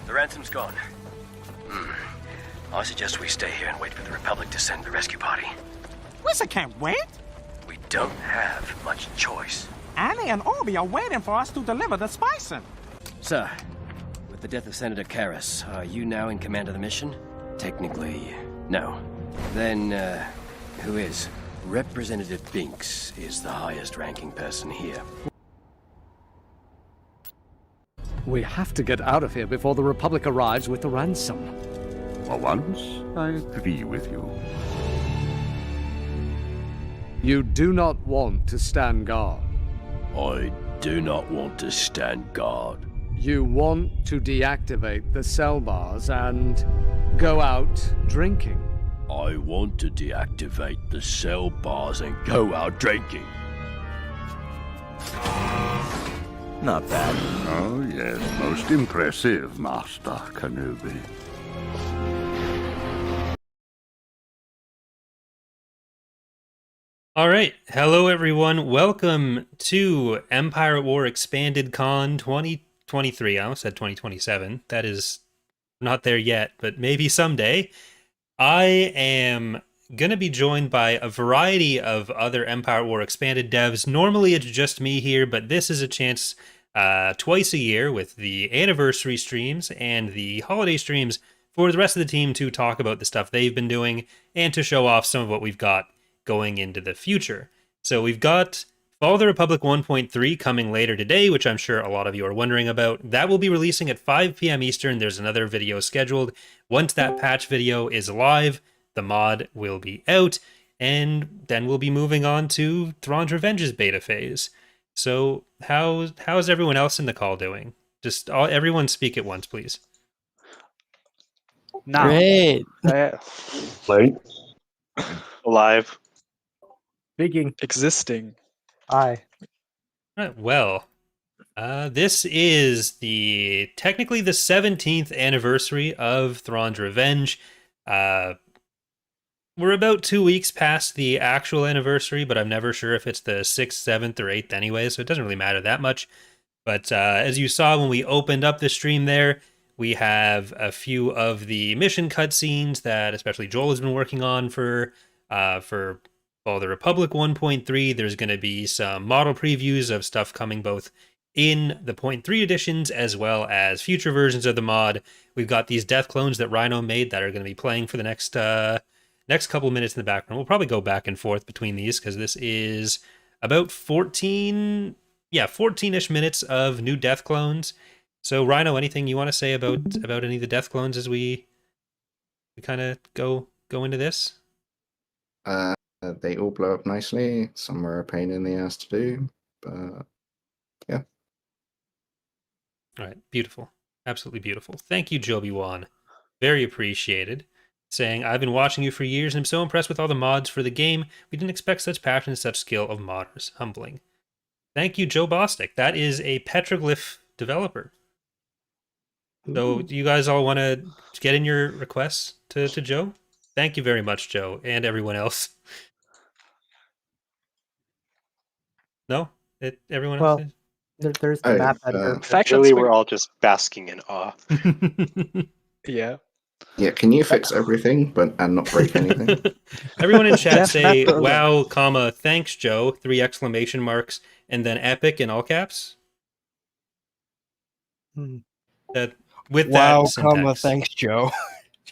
The ransom's gone. I suggest we stay here and wait for the Republic to send the rescue party. Wizard can't wait. We don't have much choice. Annie and Obi are waiting for us to deliver the spicing. Sir, with the death of Senator Karras, are you now in command of the mission? Technically, no. Then, who is? Representative Binks is the highest-ranking person here. We have to get out of here before the Republic arrives with the ransom. For once, I agree with you. You do not want to stand guard. I do not want to stand guard. You want to deactivate the cell bars and go out drinking. I want to deactivate the cell bars and go out drinking. Not bad. Oh, yes, most impressive, Master Kenobi. All right. Hello, everyone. Welcome to Empire at War Expanded Con 2023. I almost said 2027. That is not there yet, but maybe someday. I am going to be joined by a variety of other Empire at War Expanded devs. Normally, it's just me here, but this is a chance twice a year with the anniversary streams and the holiday streams for the rest of the team to talk about the stuff they've been doing and to show off some of what we've got going into the future. So we've got Fall of the Republic 1.3 coming later today, which I'm sure a lot of you are wondering about. That will be releasing at 5 p.m. Eastern. There's another video scheduled. Once that patch video is live, the mod will be out, and then we'll be moving on to Thrawn's Revenge's beta phase. So how's everyone else in the call doing? Just everyone speak at once, please. Now. Great. Late. Alive. Speaking. Existing. Aye. All right, well, this is technically the 17th anniversary of Thrawn's Revenge. We're about 2 weeks past the actual anniversary, but I'm never sure if it's the 6th, 7th, or 8th anyway, so it doesn't really matter that much. But as you saw when we opened up the stream there, we have a few of the mission cutscenes that especially Joel has been working on for Fall of the Republic 1.3. There's going to be some model previews of stuff coming both in the 0.3 editions as well as future versions of the mod. We've got these death clones that Rhino made that are going to be playing for the next couple minutes in the background. We'll probably go back and forth between these because this is about 14-ish minutes of new death clones. So Rhino, anything you want to say about any of the death clones as we kind of go into this? They all blow up nicely. Some were a pain in the ass to do, but yeah. All right, beautiful. Absolutely beautiful. Thank you, Joby Wan. Very appreciated. Saying, I've been watching you for years and I'm so impressed with all the mods for the game. We didn't expect such passion and such skill of modders. Humbling. Thank you, Joe Bostic. That is a Petroglyph developer. So do you guys all want to get in your requests to Joe? Thank you very much, Joe, and everyone else. No? Everyone else? There's the map editor. Actually, we're all just basking in awe. Yeah. Yeah, can you fix everything and not break anything? Everyone in chat say, wow, comma, thanks, Joe, 3 exclamation marks, and then epic in all caps. With wow, that syntax. comma, thanks, Joe.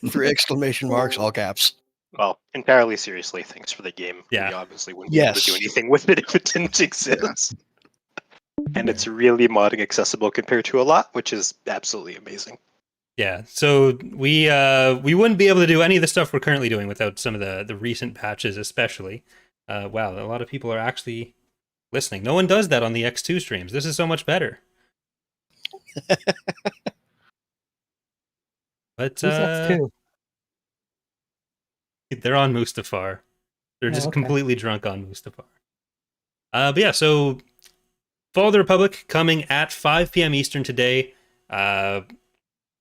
3 exclamation marks, all caps. Well, entirely seriously, thanks for the game. Yeah. We obviously wouldn't be able to do anything with it if it didn't exist. And it's really modding accessible compared to a lot, which is absolutely amazing. Yeah, so we wouldn't be able to do any of the stuff we're currently doing without some of the recent patches, especially. Wow, a lot of people are actually listening. No one does that on the X2 streams. This is so much better. But Who's X2? They're on Mustafar. They're just completely drunk on Mustafar. But yeah, so Fall of the Republic coming at 5 p.m. Eastern today.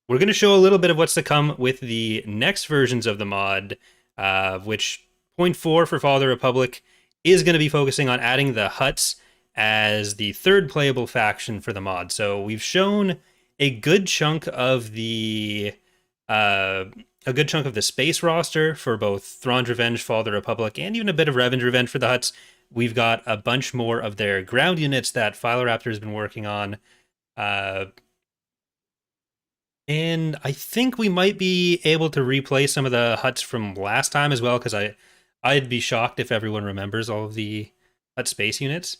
We're going to show a little bit of what's to come with the next versions of the mod, which 0.4 for Fall of the Republic is going to be focusing on adding the Hutts as the third playable faction for the mod. So we've shown a good chunk of the space roster for both Thrawn's Revenge, Fall of the Republic, and even a bit of Revan's Revenge for the Hutts. We've got a bunch more of their ground units that Philoraptor has been working on. And I think we might be able to replay some of the Hutts from last time as well, because I'd be shocked if everyone remembers all of the Hutt space units.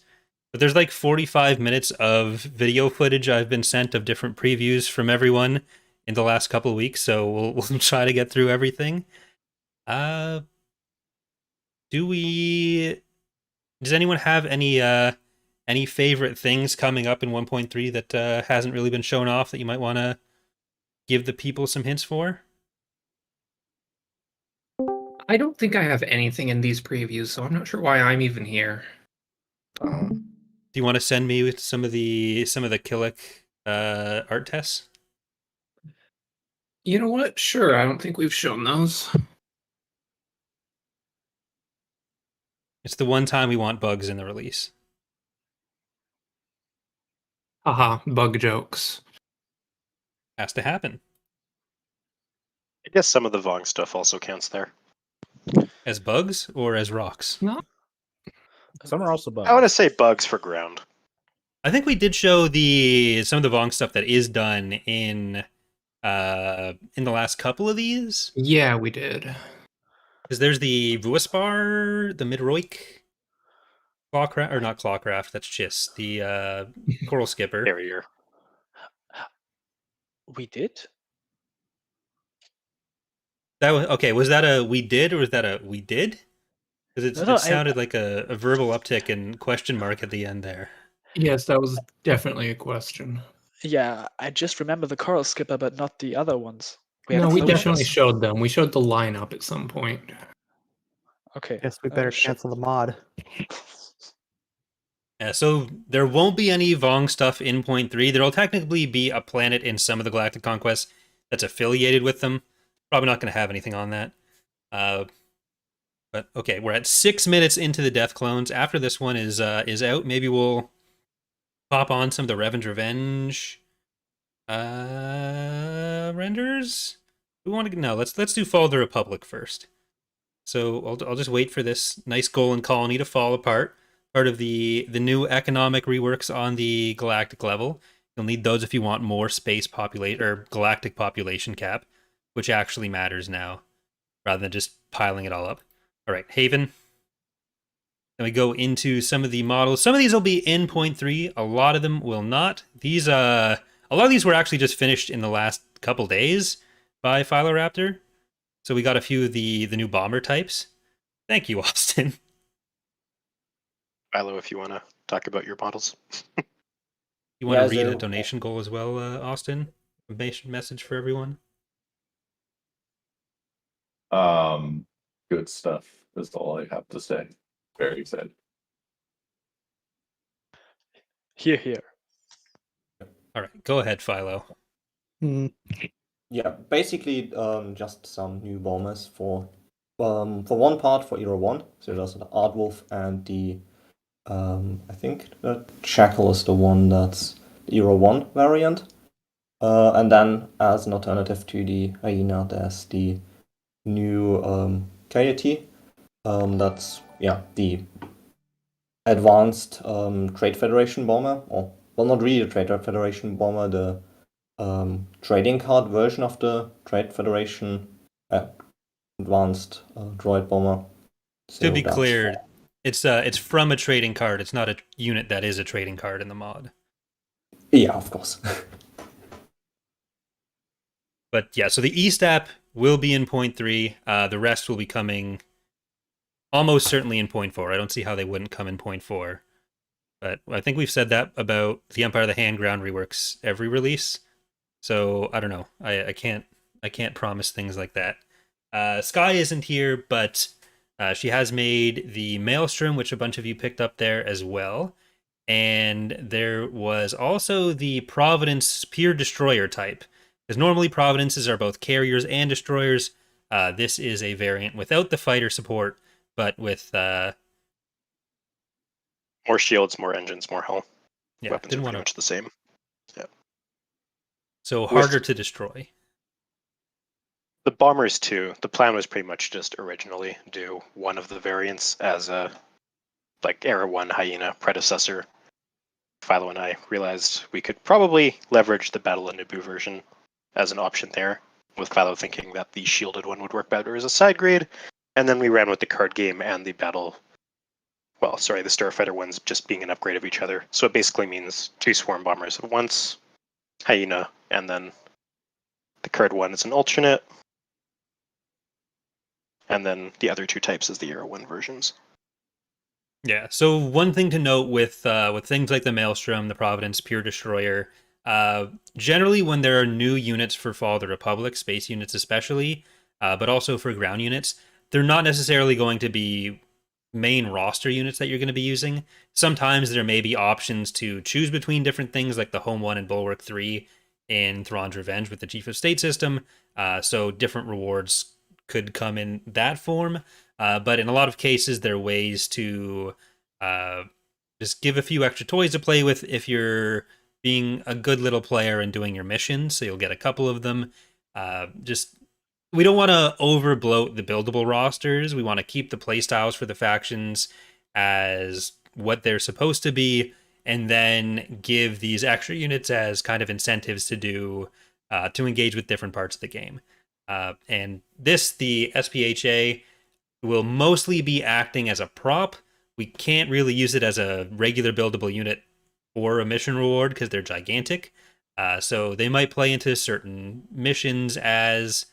But there's like 45 minutes of video footage I've been sent of different previews from everyone in the last couple of weeks, so we'll try to get through everything. Does anyone have any favorite things coming up in 1.3 that hasn't really been shown off that you might want to give the people some hints for? I don't think I have anything in these previews, so I'm not sure why I'm even here. Do you want to send me with some of the Killick art tests? You know what? Sure, I don't think we've shown those. It's the one time we want bugs in the release. Haha, bug jokes. Has to happen. I guess some of the Vong stuff also counts there. As bugs or as rocks? No. Some are also bugs. I want to say bugs for ground. I think we did show some of the Vong stuff that is done in the last couple of these. Yeah, we did. Because there's the Vuaspar, the Midroik, Clawcraft, or not Clawcraft, that's Chiss, the Coral Skipper. Carrier. We did? Was that a we did or was that a we did? Because it sounded like a verbal uptick and question mark at the end there. Yes, that was definitely a question. Yeah, I just remember the Coral Skipper, but not the other ones. We definitely showed them. We showed the lineup at some point. Okay. Guess we better cancel the mod. Yeah, so there won't be any Vong stuff in 0.3. There'll technically be a planet in some of the Galactic Conquests that's affiliated with them. Probably not going to have anything on that. But okay, we're at 6 minutes into the Death Clones. After this one is out, maybe we'll pop on some of the Revan's Revenge renders. We want to no. Let's do Fall of the Republic first. So I'll just wait for this nice Golan colony to fall apart. Part of the new economic reworks on the galactic level. You'll need those if you want more space population or galactic population cap, which actually matters now, rather than just piling it all up. All right, Haven. Then we go into some of the models. Some of these will be in 0.3. A lot of them will not. These a lot of these were actually just finished in the last couple days by Philoraptor. So we got a few of the new bomber types. Thank you, Austin. Philo, if you want to talk about your models. You want to read a donation goal as well, Austin? A message for everyone? Good stuff. That's all I have to say. Very excited. Here. All right, go ahead, Philo. Yeah, basically just some new bombers for one part for Era 1. So there's the Aardwolf and the I think the Shackle is the one that's the Era 1 variant. And then as an alternative to the Hyena, there's the new Coyote. That's the advanced Trade Federation bomber, or well, not really the Trade Federation bomber, the trading card version of the Trade Federation advanced droid bomber. So to be clear, it's from a trading card. It's not a unit that is a trading card in the mod. Yeah, of course. But yeah, so the E-Stap will be in 0.3. The rest will be coming almost certainly in 0.4. I don't see how they wouldn't come in 0.4. But I think we've said that about the Empire of the Hand Ground reworks every release. So I don't know. I can't promise things like that. Sky isn't here, but she has made the Maelstrom, which a bunch of you picked up there as well. And there was also the Providence Pier Destroyer type. Because normally Providences are both carriers and destroyers. This is a variant without the fighter support, but with more shields, more engines, more hull. Yeah, Weapons are pretty much the same. Yeah. So harder to destroy. The bombers too. The plan was pretty much just originally do one of the variants as a like Era 1 Hyena predecessor. Philo and I realized we could probably leverage the Battle of Naboo version as an option there, with Philo thinking that the shielded one would work better as a side grade, and then we ran with the card game and the the Starfighter ones just being an upgrade of each other. So it basically means 2 swarm bombers at once, Hyena, and then the card one is an alternate, and then the other 2 types is the Era 1 versions. Yeah. So one thing to note with things like the Maelstrom, the Providence, Pure Destroyer, generally when there are new units for Fall of the Republic, space units especially, but also for ground units, they're not necessarily going to be main roster units that you're going to be using. Sometimes there may be options to choose between different things, like the Home 1 and Bulwark 3 in Thrawn's Revenge with the Chief of State system. So different rewards could come in that form. But in a lot of cases, there are ways to just give a few extra toys to play with if you're being a good little player and doing your missions. So you'll get a couple of them. We don't want to overbloat the buildable rosters. We want to keep the playstyles for the factions as what they're supposed to be, and then give these extra units as kind of incentives to do to engage with different parts of the game. And the SPHA will mostly be acting as a prop. We can't really use it as a regular buildable unit or a mission reward because they're gigantic. So they might play into certain missions as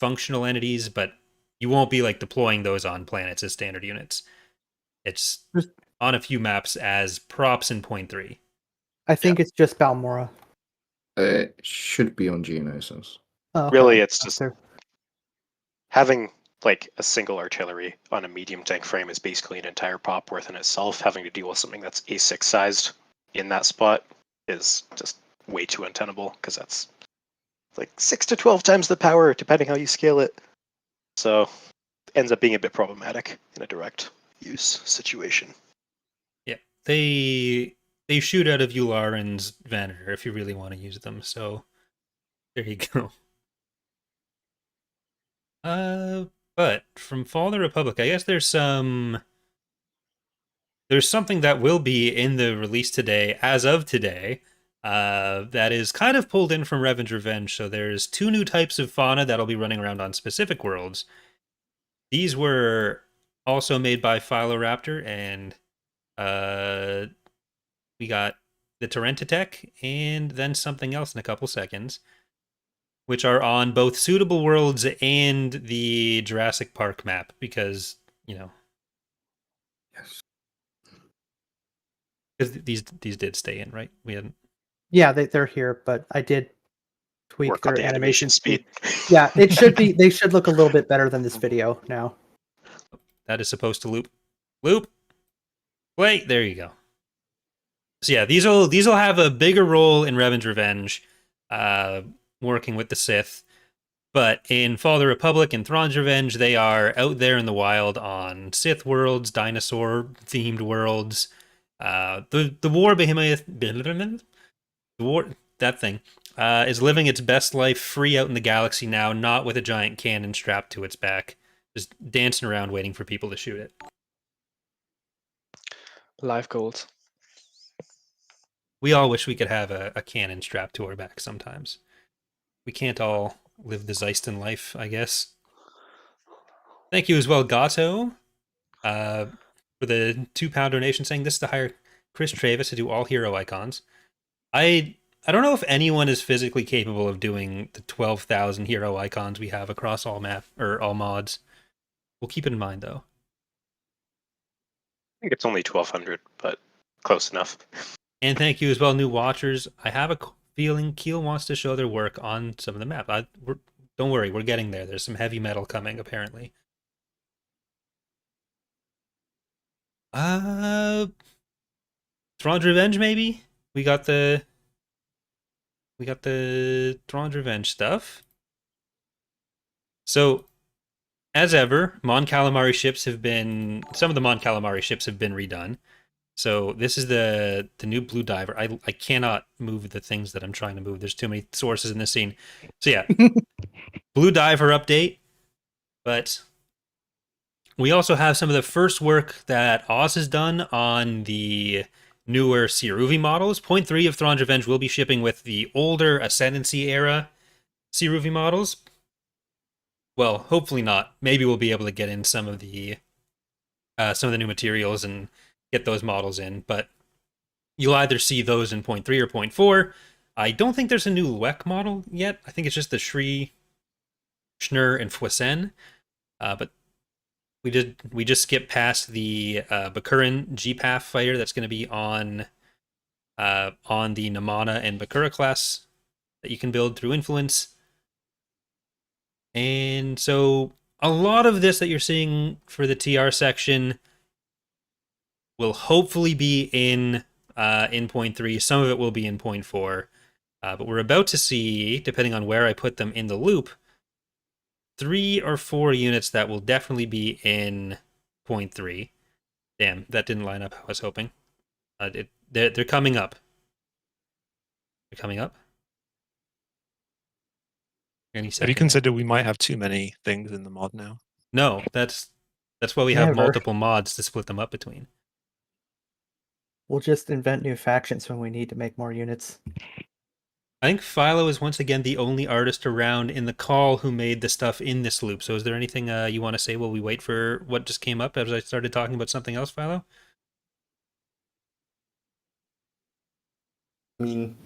functional entities, but you won't be like deploying those on planets as standard units. It's on a few maps as props in 0.3. I think it's just Balmora. It should be on Geonosis. Oh, okay. Really, it's just having like a single artillery on a medium tank frame is basically an entire pop worth in itself. Having to deal with something that's A6 sized in that spot is just way too untenable, because that's like 6 to 12 times the power, depending how you scale it. So it ends up being a bit problematic in a direct use situation. Yeah, they shoot out of Yularen's Venator if you really want to use them. So there you go. But from Fall of the Republic, I guess there's something that will be in the release today, as of today, that is kind of pulled in from Revan's Revenge. So there's 2 new types of fauna that'll be running around on specific worlds. These were also made by Philoraptor, and we got the Tarentatech and then something else in a couple seconds, which are on both suitable worlds and the Jurassic Park map, because, Yes. Because these did stay in, right? We hadn't. Yeah, they're here, but I did tweak Work their on the animation speed. Yeah, it should be. They should look a little bit better than this video now. That is supposed to loop. Wait, there you go. So yeah, these will have a bigger role in Revan's Revenge, working with the Sith. But in Fall of the Republic and Thrawn's Revenge, they are out there in the wild on Sith worlds, dinosaur-themed worlds. The War Behemoth, is living its best life free out in the galaxy now, not with a giant cannon strapped to its back, just dancing around waiting for people to shoot it. Life goals. We all wish we could have a cannon strapped to our back sometimes. We can't all live the Zeiston life, I guess. Thank you as well, Gato, for the £2 donation, saying this is to hire Chris Travis to do all hero icons. I don't know if anyone is physically capable of doing the 12,000 hero icons we have across all all mods. We'll keep it in mind, though. I think it's only 1,200, but close enough. And thank you as well, new watchers. I have a feeling Keel wants to show their work on some of the map. Don't worry, we're getting there. There's some heavy metal coming, apparently. Thrawn's Revenge, maybe? We got the Thrawn's Revenge stuff. So, as ever, some of the Mon Calamari ships have been redone. So this is the new Blue Diver. I cannot move the things that I'm trying to move. There's too many sources in this scene. So yeah, Blue Diver update. But we also have some of the first work that Oz has done on the newer Siruvi models. 0.3 of Thrawn's Revenge will be shipping with the older Ascendancy era Siruvi models. Well, hopefully not. Maybe we'll be able to get in some of the new materials and get those models in, but you'll either see those in 0.3 or 0.4. I don't think there's a new EaWX model yet. I think it's just the Shri, Schnur, and Fwesen. But we just skipped past the Bakuran GPAF fighter that's going to be on the Namana and Bakura class that you can build through influence. And so a lot of this that you're seeing for the TR section will hopefully be in 0.3. Some of it will be in 0.4. But we're about to see, depending on where I put them in the loop, 3 or 4 units that will definitely be in 0.3. Damn, that didn't line up how I was hoping. They're coming up. They're coming up. Have you considered we might have too many things in the mod now? No, that's why we have multiple mods to split them up between. We'll just invent new factions when we need to make more units. I think Philo is once again the only artist around in the call who made the stuff in this loop. So is there anything you want to say while we wait for what just came up as I started talking about something else, Philo? I mean,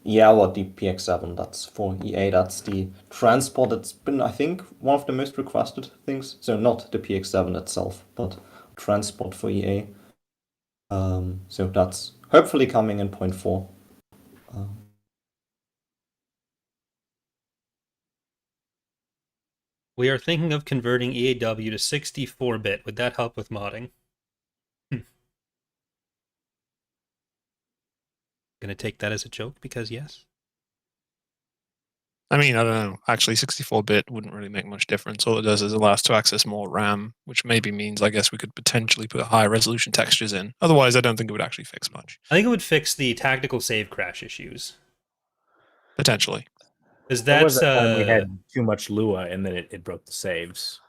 yeah, what the PX7, that's for EA, that's the transport. It's been, I think, one of the most requested things. So not the PX7 itself, but transport for EA. So that's hopefully coming in 0.4. We are thinking of converting EAW to 64-bit. Would that help with modding? Gonna take that as a joke because yes. I mean, I don't know. Actually, 64-bit wouldn't really make much difference. All it does is allow us to access more RAM, which maybe means, I guess, we could potentially put higher resolution textures in. Otherwise, I don't think it would actually fix much. I think it would fix the tactical save crash issues. Potentially. Because There was that's a time we had too much Lua, and then it broke the saves.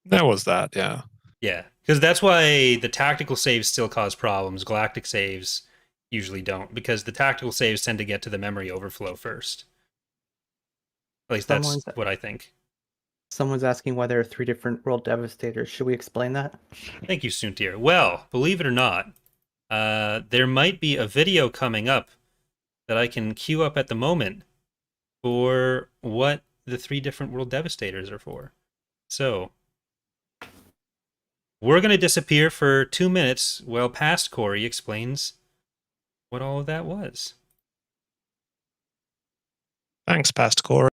There was that, yeah. Yeah, because that's why the tactical saves still cause problems. Galactic saves usually don't, because the tactical saves tend to get to the memory overflow first. At least that's what I think. Someone's asking why there are 3 different World Devastators. Should we explain that? Thank you, Suntir. Well, believe it or not, there might be a video coming up that I can queue up at the moment for what the 3 different World Devastators are for. So, we're going to disappear for 2 minutes while Past Corey explains what all of that was. Thanks, Past Corey.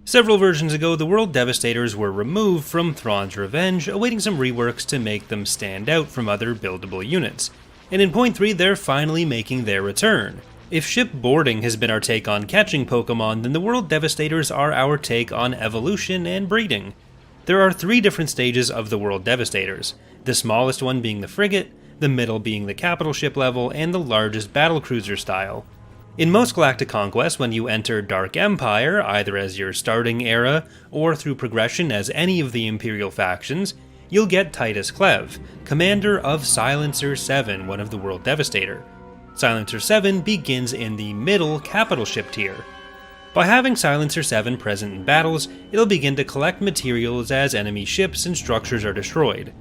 Several versions ago, the World Devastators were removed from Thrawn's Revenge, awaiting some reworks to make them stand out from other buildable units. And in 0.3, they're finally making their return. If ship boarding has been our take on catching Pokemon, then the World Devastators are our take on evolution and breeding. There are 3 different stages of the World Devastators, the smallest one being the frigate, the middle being the capital ship level, and the largest battlecruiser style. In most Galactic Conquests, when you enter Dark Empire, either as your starting era, or through progression as any of the Imperial factions, you'll get Titus Clev, commander of Silencer 7, one of the World Devastator. Silencer 7 begins in the middle capital ship tier. By having Silencer 7 present in battles, it'll begin to collect materials as enemy ships and structures are destroyed.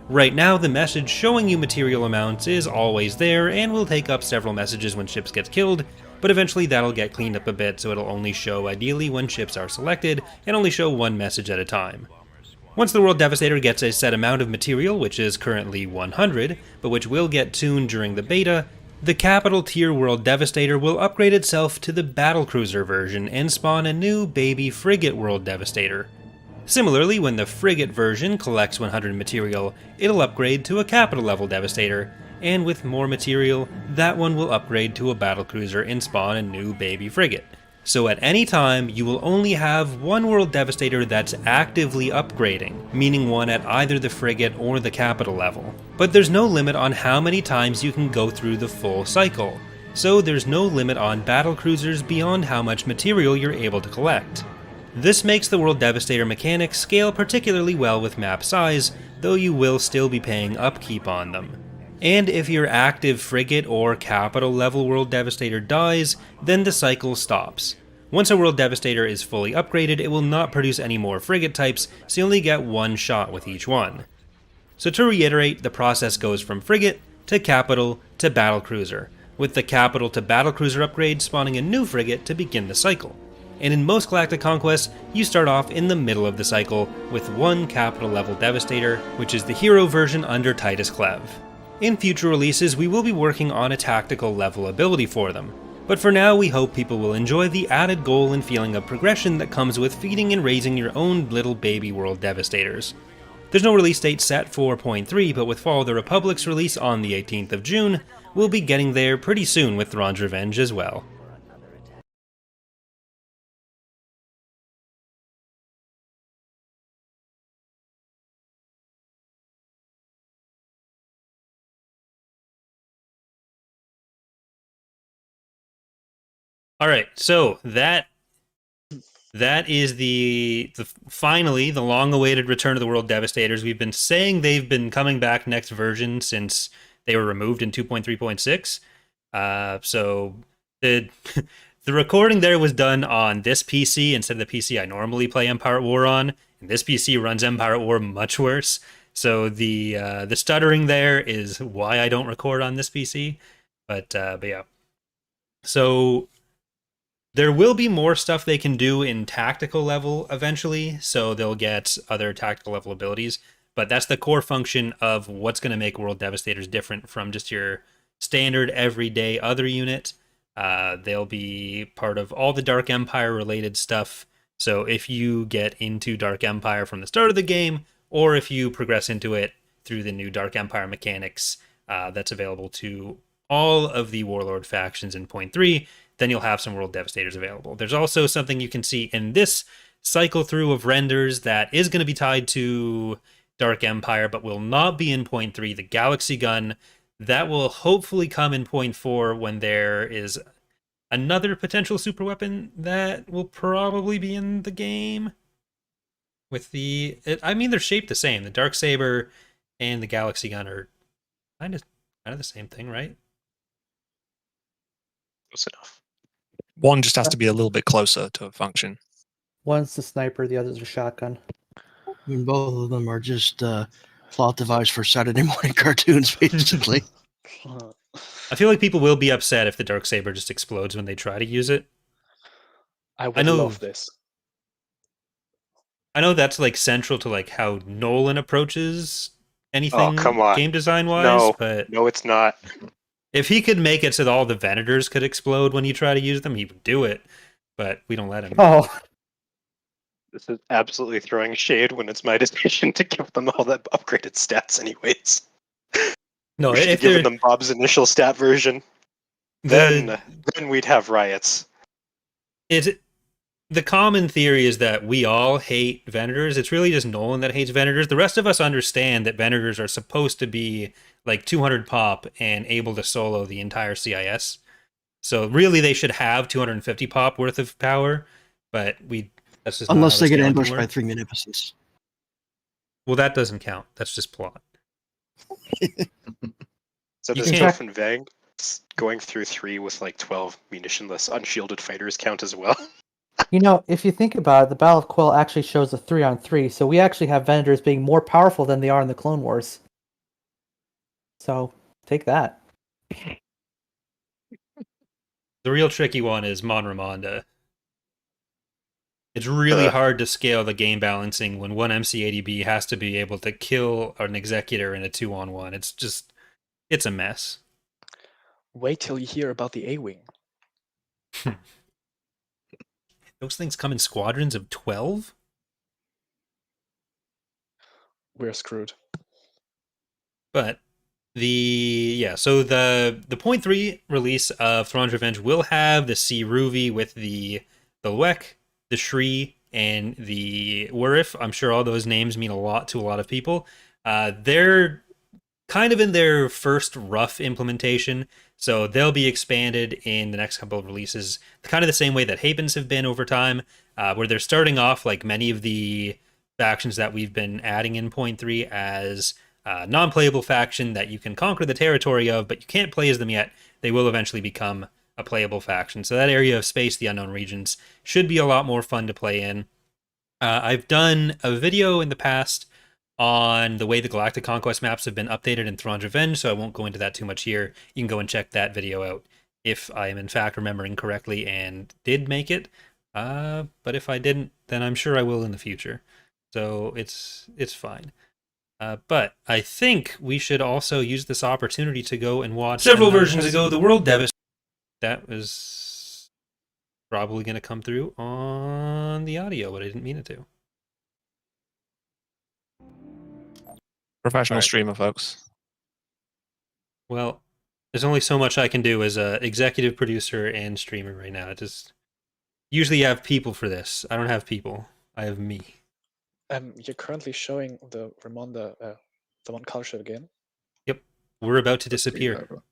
Right now, the message showing you material amounts is always there and will take up several messages when ships get killed, but eventually that'll get cleaned up a bit so it'll only show ideally when ships are selected and only show one message at a time. Once the World Devastator gets a set amount of material, which is currently 100, but which will get tuned during the beta, the capital tier World Devastator will upgrade itself to the battlecruiser version and spawn a new baby frigate World Devastator. Similarly, when the frigate version collects 100 material, it'll upgrade to a capital level Devastator, and with more material, that one will upgrade to a battlecruiser and spawn a new baby frigate. So at any time, you will only have one World Devastator that's actively upgrading, meaning one at either the frigate or the capital level. But there's no limit on how many times you can go through the full cycle, so there's no limit on battlecruisers beyond how much material you're able to collect. This makes the World Devastator mechanic scale particularly well with map size, though you will still be paying upkeep on them. And if your active frigate or capital level World Devastator dies, then the cycle stops. Once a World Devastator is fully upgraded, it will not produce any more frigate types, so you only get one shot with each one. So to reiterate, the process goes from frigate to capital to battlecruiser, with the capital to battlecruiser upgrade spawning a new frigate to begin the cycle. And in most Galactic Conquests, you start off in the middle of the cycle with one capital level Devastator, which is the hero version under Titus Clev. In future releases, we will be working on a tactical level ability for them, but for now we hope people will enjoy the added goal and feeling of progression that comes with feeding and raising your own little baby World Devastators. There's no release date set for 0.3, but with Fall of the Republic's release on the 18th of June, we'll be getting there pretty soon with Thrawn's Revenge as well. All right, so that is the finally the long-awaited return of the World Devastators. We've been saying they've been coming back next version since they were removed in 2.3.6. So the the recording there was done on this PC instead of the PC I normally play Empire at War on, and this PC runs Empire at War much worse. So the stuttering there is why I don't record on this PC. But yeah, so. There will be more stuff they can do in tactical level eventually, so they'll get other tactical level abilities, but that's the core function of what's going to make World Devastators different from just your standard everyday other unit. They'll be part of all the Dark Empire related stuff, so if you get into Dark Empire from the start of the game, or if you progress into it through the new Dark Empire mechanics that's available to all of the Warlord factions in 0.3, then you'll have some World Devastators available. There's also something you can see in this cycle through of renders that is going to be tied to Dark Empire, but will not be in 0.3, the Galaxy Gun. That will hopefully come in 0.4 when there is another potential super weapon that will probably be in the game. With I mean, they're shaped the same. The Darksaber and the Galaxy Gun are kind of the same thing, right? Close enough. One just has to be a little bit closer to a function. One's the sniper, the other's a shotgun. I mean, both of them are just plot device for Saturday morning cartoons, basically. I feel like people will be upset if the Darksaber just explodes when they try to use it. I would love this. I know that's like central to like how Nolan approaches anything game design wise, but no, it's not. If he could make it so that all the Venators could explode when you try to use them, he would do it. But we don't let him. Oh. This is absolutely throwing shade when it's my decision to give them all that upgraded stats anyways. No, we if given them Bob's initial stat version, then we'd have riots. The common theory is that we all hate Venators. It's really just Nolan that hates Venators. The rest of us understand that Venators are supposed to be like 200 pop and able to solo the entire CIS. So really they should have 250 pop worth of power, but that's just unless they get ambushed by 3 Munificents. Well, that doesn't count. That's just plot. So does Dolphin Vang going through 3 with like 12 munitionless unshielded fighters count as well? You know, if you think about it, the Battle of Quill actually shows a 3-on-3, so we actually have Venators being more powerful than they are in the Clone Wars. So, take that. The real tricky one is Mon Ramonda. It's really hard to scale the game balancing when one MC80B has to be able to kill an Executor in a 2-on-1. It's a mess. Wait till you hear about the A-Wing. Those things come in squadrons of 12? We're screwed. But so the 0.3 release of Thrawn's Revenge will have the C Ruvi with the the Lwek, the Shri, and the Wurif. I'm sure all those names mean a lot to a lot of people. They're kind of in their first rough implementation, so they'll be expanded in the next couple of releases, kind of the same way that Havens have been over time, where they're starting off like many of the factions that we've been adding in 0.3 as non-playable faction that you can conquer the territory of, but you can't play as them yet. They will eventually become a playable faction. So that area of space, the Unknown Regions, should be a lot more fun to play in. I've done a video in the past on the way the Galactic Conquest maps have been updated in Thrawn's Revenge, so I won't go into that too much here. You can go and check that video out if I am in fact remembering correctly and did make it. But if I didn't, then I'm sure I will in the future. So it's fine. But I think we should also use this opportunity to go and watch several versions ago the World Devastator. That was probably going to come through on the audio, but I didn't mean it to. Professional streamer, folks. Well, there's only so much I can do as a executive producer and streamer right now. I just usually have people for this. I don't have people. I have me. You're currently showing the Ramonda, the one color shift again. Yep, we're about to disappear. Oh.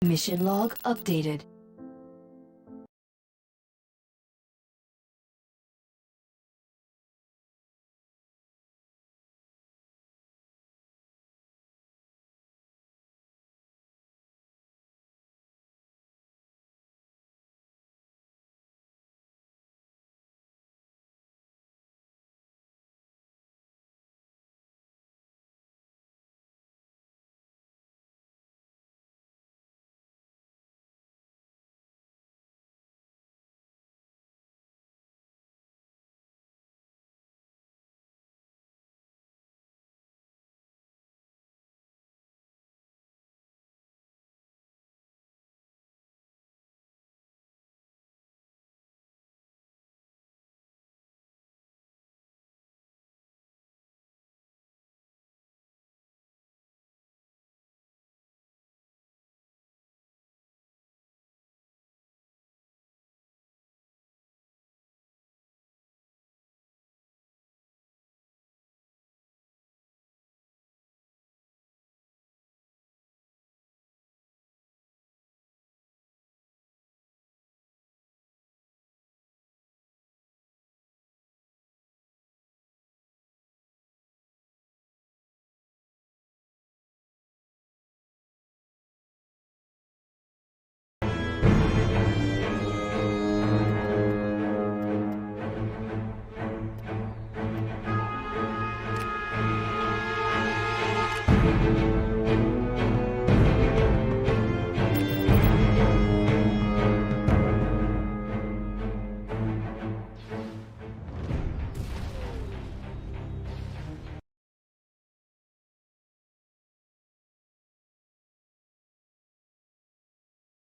Mission log updated.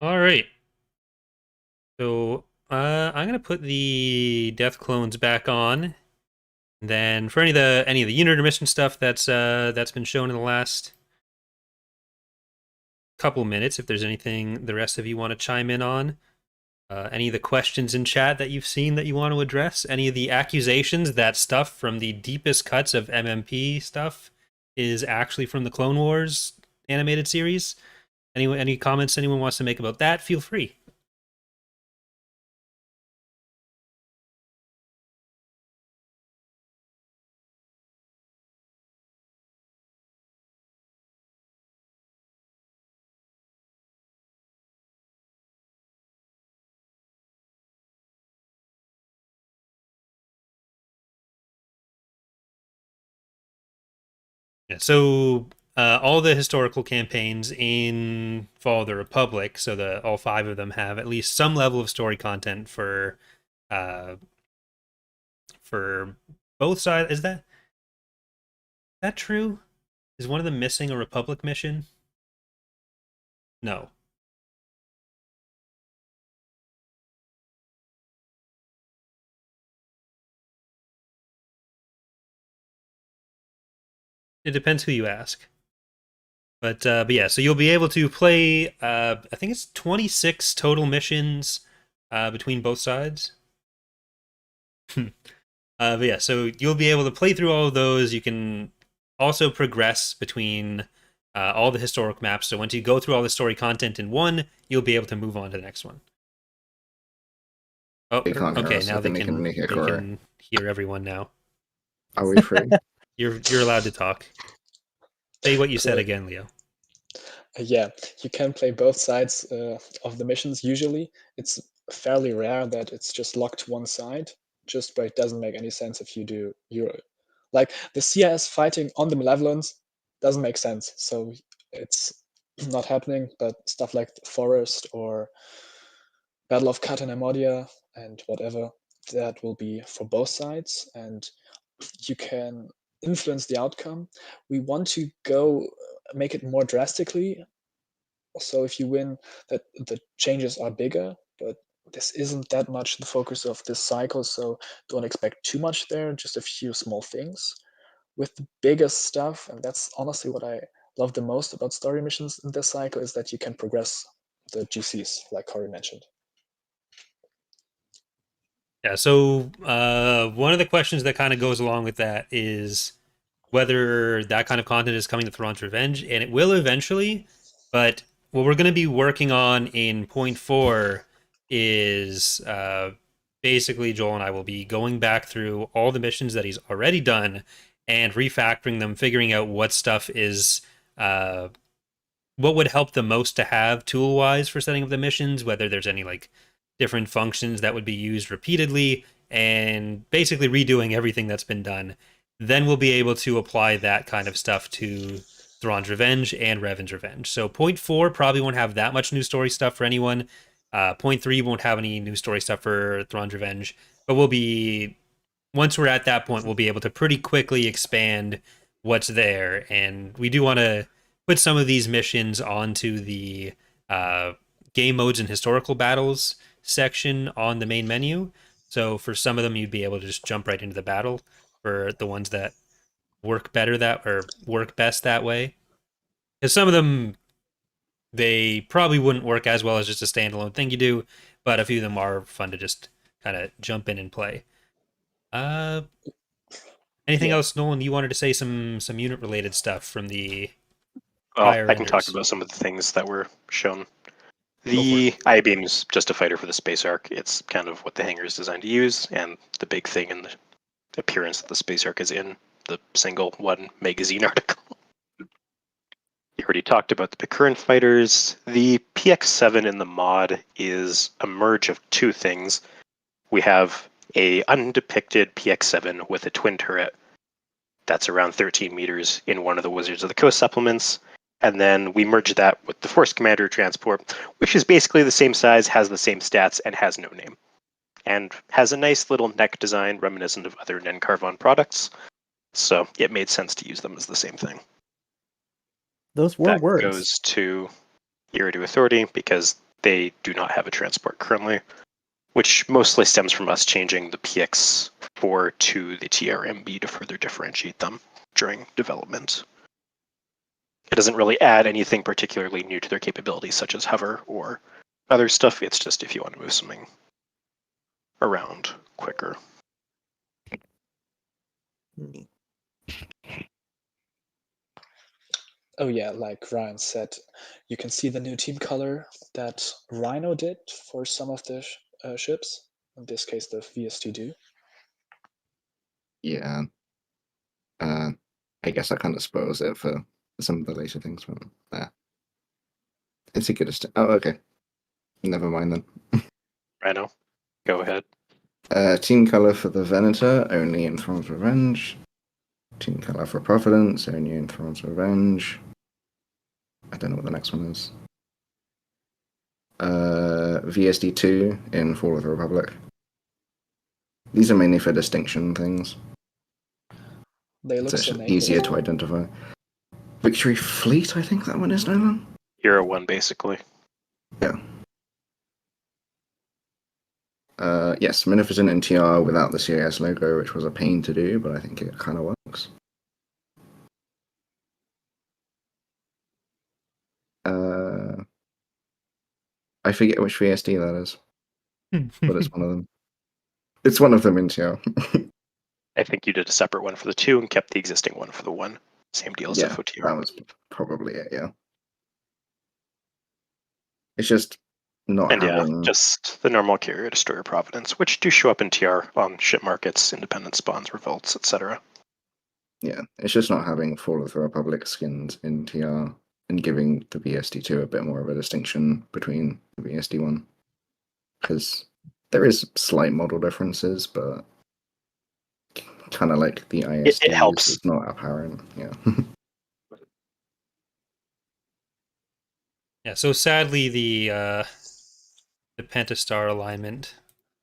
All right. So I'm gonna put the death clones back on. Then for any of the unit intermission stuff that's been shown in the last couple minutes, if there's anything the rest of you want to chime in on, any of the questions in chat that you've seen that you want to address, any of the accusations that stuff from the deepest cuts of MMP stuff is actually from the Clone Wars animated series. Any comments anyone wants to make about that? Feel free. Yeah, so all the historical campaigns in Fall of the Republic, so all 5 of them have at least some level of story content uh, for both sides. Is that true? Is one of them missing a Republic mission? No. It depends who you ask. But yeah, so you'll be able to play. I think it's 26 total missions between both sides. But yeah, so you'll be able to play through all of those. You can also progress between all the historic maps. So once you go through all the story content in one, you'll be able to move on to the next one. Oh, okay. Now they can hear everyone now. Are we free? You're allowed to talk. Say what you said again, Leo. Yeah, you can play both sides of the missions. Usually, it's fairly rare that it's just locked to one side. But it doesn't make any sense if you do like the CIS fighting on the Malevolence doesn't make sense. So it's not happening. But stuff like the Forest or Battle of Cat and Amodia and whatever, that will be for both sides, and you can influence the outcome. We want to make it more drastically. So if you win, that the changes are bigger, but this isn't that much the focus of this cycle, so don't expect too much there, just a few small things. With the biggest stuff, and that's honestly what I love the most about story missions in this cycle, is that you can progress the GCs, like Corey mentioned. Yeah, so one of the questions that kind of goes along with that is whether that kind of content is coming to Thrawn's Revenge, and it will eventually, but what we're going to be working on in point 4 is basically Joel and I will be going back through all the missions that he's already done and refactoring them, figuring out what stuff is what would help the most to have tool-wise for setting up the missions, whether there's any like different functions that would be used repeatedly, and basically redoing everything that's been done. Then we'll be able to apply that kind of stuff to Thrawn's Revenge and Revan's Revenge. So point 4 probably won't have that much new story stuff for anyone. Point 3 won't have any new story stuff for Thrawn's Revenge, but once we're at that point, we'll be able to pretty quickly expand what's there. And we do want to put some of these missions onto the game modes and historical battles section on the main menu. So for some of them, you'd be able to just jump right into the battle for the ones that work best that way. Because some of them, they probably wouldn't work as well as just a standalone thing you do, but a few of them are fun to just kind of jump in and play. Anything else, Nolan? You wanted to say some unit related stuff from the I can talk about some of the things that were shown. The I-beam's just a fighter for the space arc. It's kind of what the hangar is designed to use, and the big thing in the appearance that the space arc is in the single one magazine article. You already talked about the current fighters. The PX-7 in the mod is a merge of two things. We have a undepicted PX-7 with a twin turret that's around 13 meters in one of the Wizards of the Coast supplements. And then we merge that with the Force Commander transport, which is basically the same size, has the same stats, and has no name. And has a nice little neck design reminiscent of other Nen Carvon products. So it made sense to use them as the same thing. Those were words. Goes to Iridu Authority because they do not have a transport currently, which mostly stems from us changing the PX4 to the TRMB to further differentiate them during development. It doesn't really add anything particularly new to their capabilities, such as hover or other stuff. It's just if you want to move something around quicker. Oh yeah, like Ryan said, you can see the new team color that Rhino did for some of the ships. In this case, the VST2. Yeah. I guess that kind of spoils it for some of the later things. But it's a good. Oh, okay. Never mind then. Rhino, go ahead. Team color for the Venator, only in Thrawn's Revenge. Team color for Providence, only in Thrawn's Revenge. I don't know what the next one is. VSD2 in Fall of the Republic. These are mainly for distinction things. They look It's so actually easier to identify. Victory Fleet, I think that one is now. Hero 1, basically. Yeah. Yes, Magnificent in TR without the CIS logo, which was a pain to do, but I think it kind of works. I forget which VSD that is, but it's one of them. It's one of them in TR. I think you did a separate one for the 2 and kept the existing one for the 1. Same deal as FOTR. That was probably it, yeah. It's just not and having... yeah, just the normal Carrier Destroyer Providence, which do show up in TR on ship markets, independent spawns, revolts, etc. Yeah, it's just not having Fall of the Republic skins in TR and giving the VSD2 a bit more of a distinction between the VSD1. Because there is slight model differences, but kind of like the ISD it helps. It's not apparent, yeah. Yeah, so sadly the Pentastar alignment,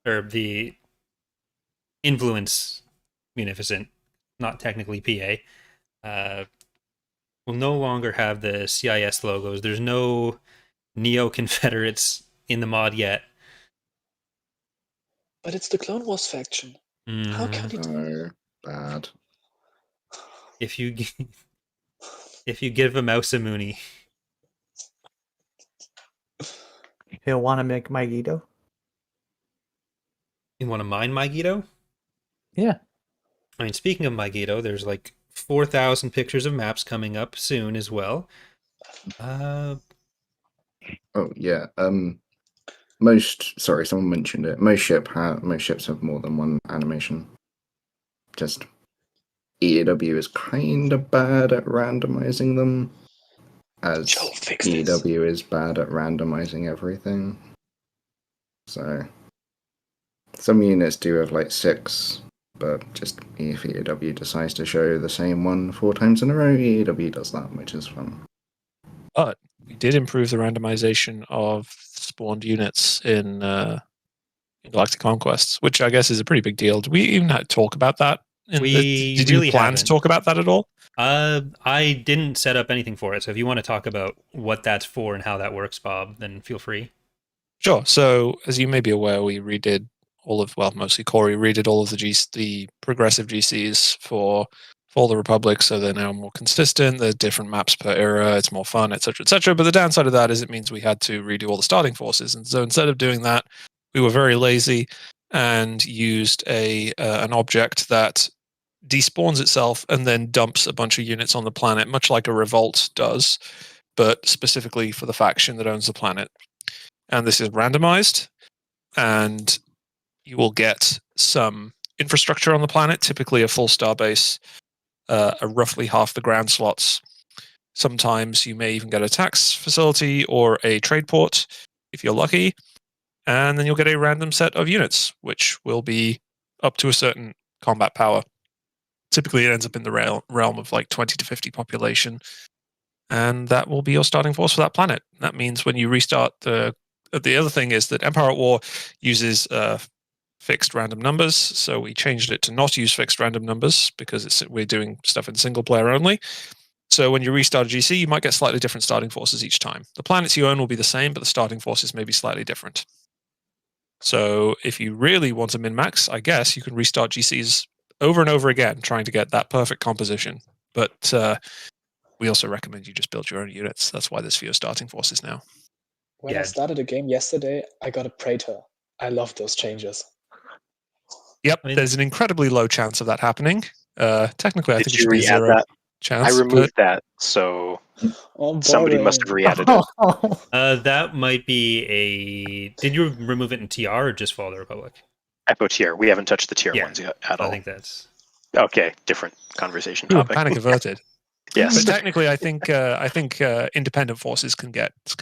or the Influence Munificent, not technically PA, will no longer have the CIS logos. There's no Neo-Confederates in the mod yet. But it's the Clone Wars faction. How can you do bad? If you give a mouse a Mooney, he'll want to make Magito. You want to mine Magito? Yeah. I mean, speaking of Magito, there's like 4,000 pictures of maps coming up soon as well. Oh yeah. Someone mentioned it. Most ships have more than one animation. Just EAW is kind of bad at randomizing them, as EAW is bad at randomizing everything. So some units do have like 6, but just if EAW decides to show the same one 4 times in a row, EAW does that, which is fun. But we did improve the randomization of spawned units in Galactic Conquests, which I guess is a pretty big deal. Did we even talk about that? Did you plan to talk about that at all? I didn't set up anything for it, so if you want to talk about what that's for and how that works, Bob, then feel free. Sure. So, as you may be aware, we redid mostly Corey redid all of the progressive GCs for the Republic, so they're now more consistent. There's different maps per era. It's more fun, etc., etc. But the downside of that is it means we had to redo all the starting forces, and so instead of doing that, we were very lazy and used an object that despawns itself and then dumps a bunch of units on the planet, much like a revolt does, but specifically for the faction that owns the planet. And this is randomized, and you will get some infrastructure on the planet, typically a full star base, roughly half the ground slots. Sometimes you may even get a tax facility or a trade port if you're lucky, and then you'll get a random set of units, which will be up to a certain combat power. Typically, it ends up in the realm of like 20 to 50 population, and that will be your starting force for that planet. That means when you restart the other thing is that Empire at War uses fixed random numbers, so we changed it to not use fixed random numbers because we're doing stuff in single player only. So when you restart a GC, you might get slightly different starting forces each time. The planets you own will be the same, but the starting forces may be slightly different. So if you really want to min-max, I guess you can restart GCs over and over again, trying to get that perfect composition. But we also recommend you just build your own units. That's why there's fewer starting forces now. When I started a game yesterday, I got a Praetor. I love those changes. Yep, there's an incredibly low chance of that happening. Technically, I Did think it you should be re-add zero that? chance. I removed but that, so Oh, somebody must have re-added it. That might be a. Did you remove it in TR or just Fall of the Republic? Echo tier. We haven't touched the tier ones yet at all. I think that's okay. Different conversation Ooh, topic. panic averted. Yes. But technically, I think independent forces can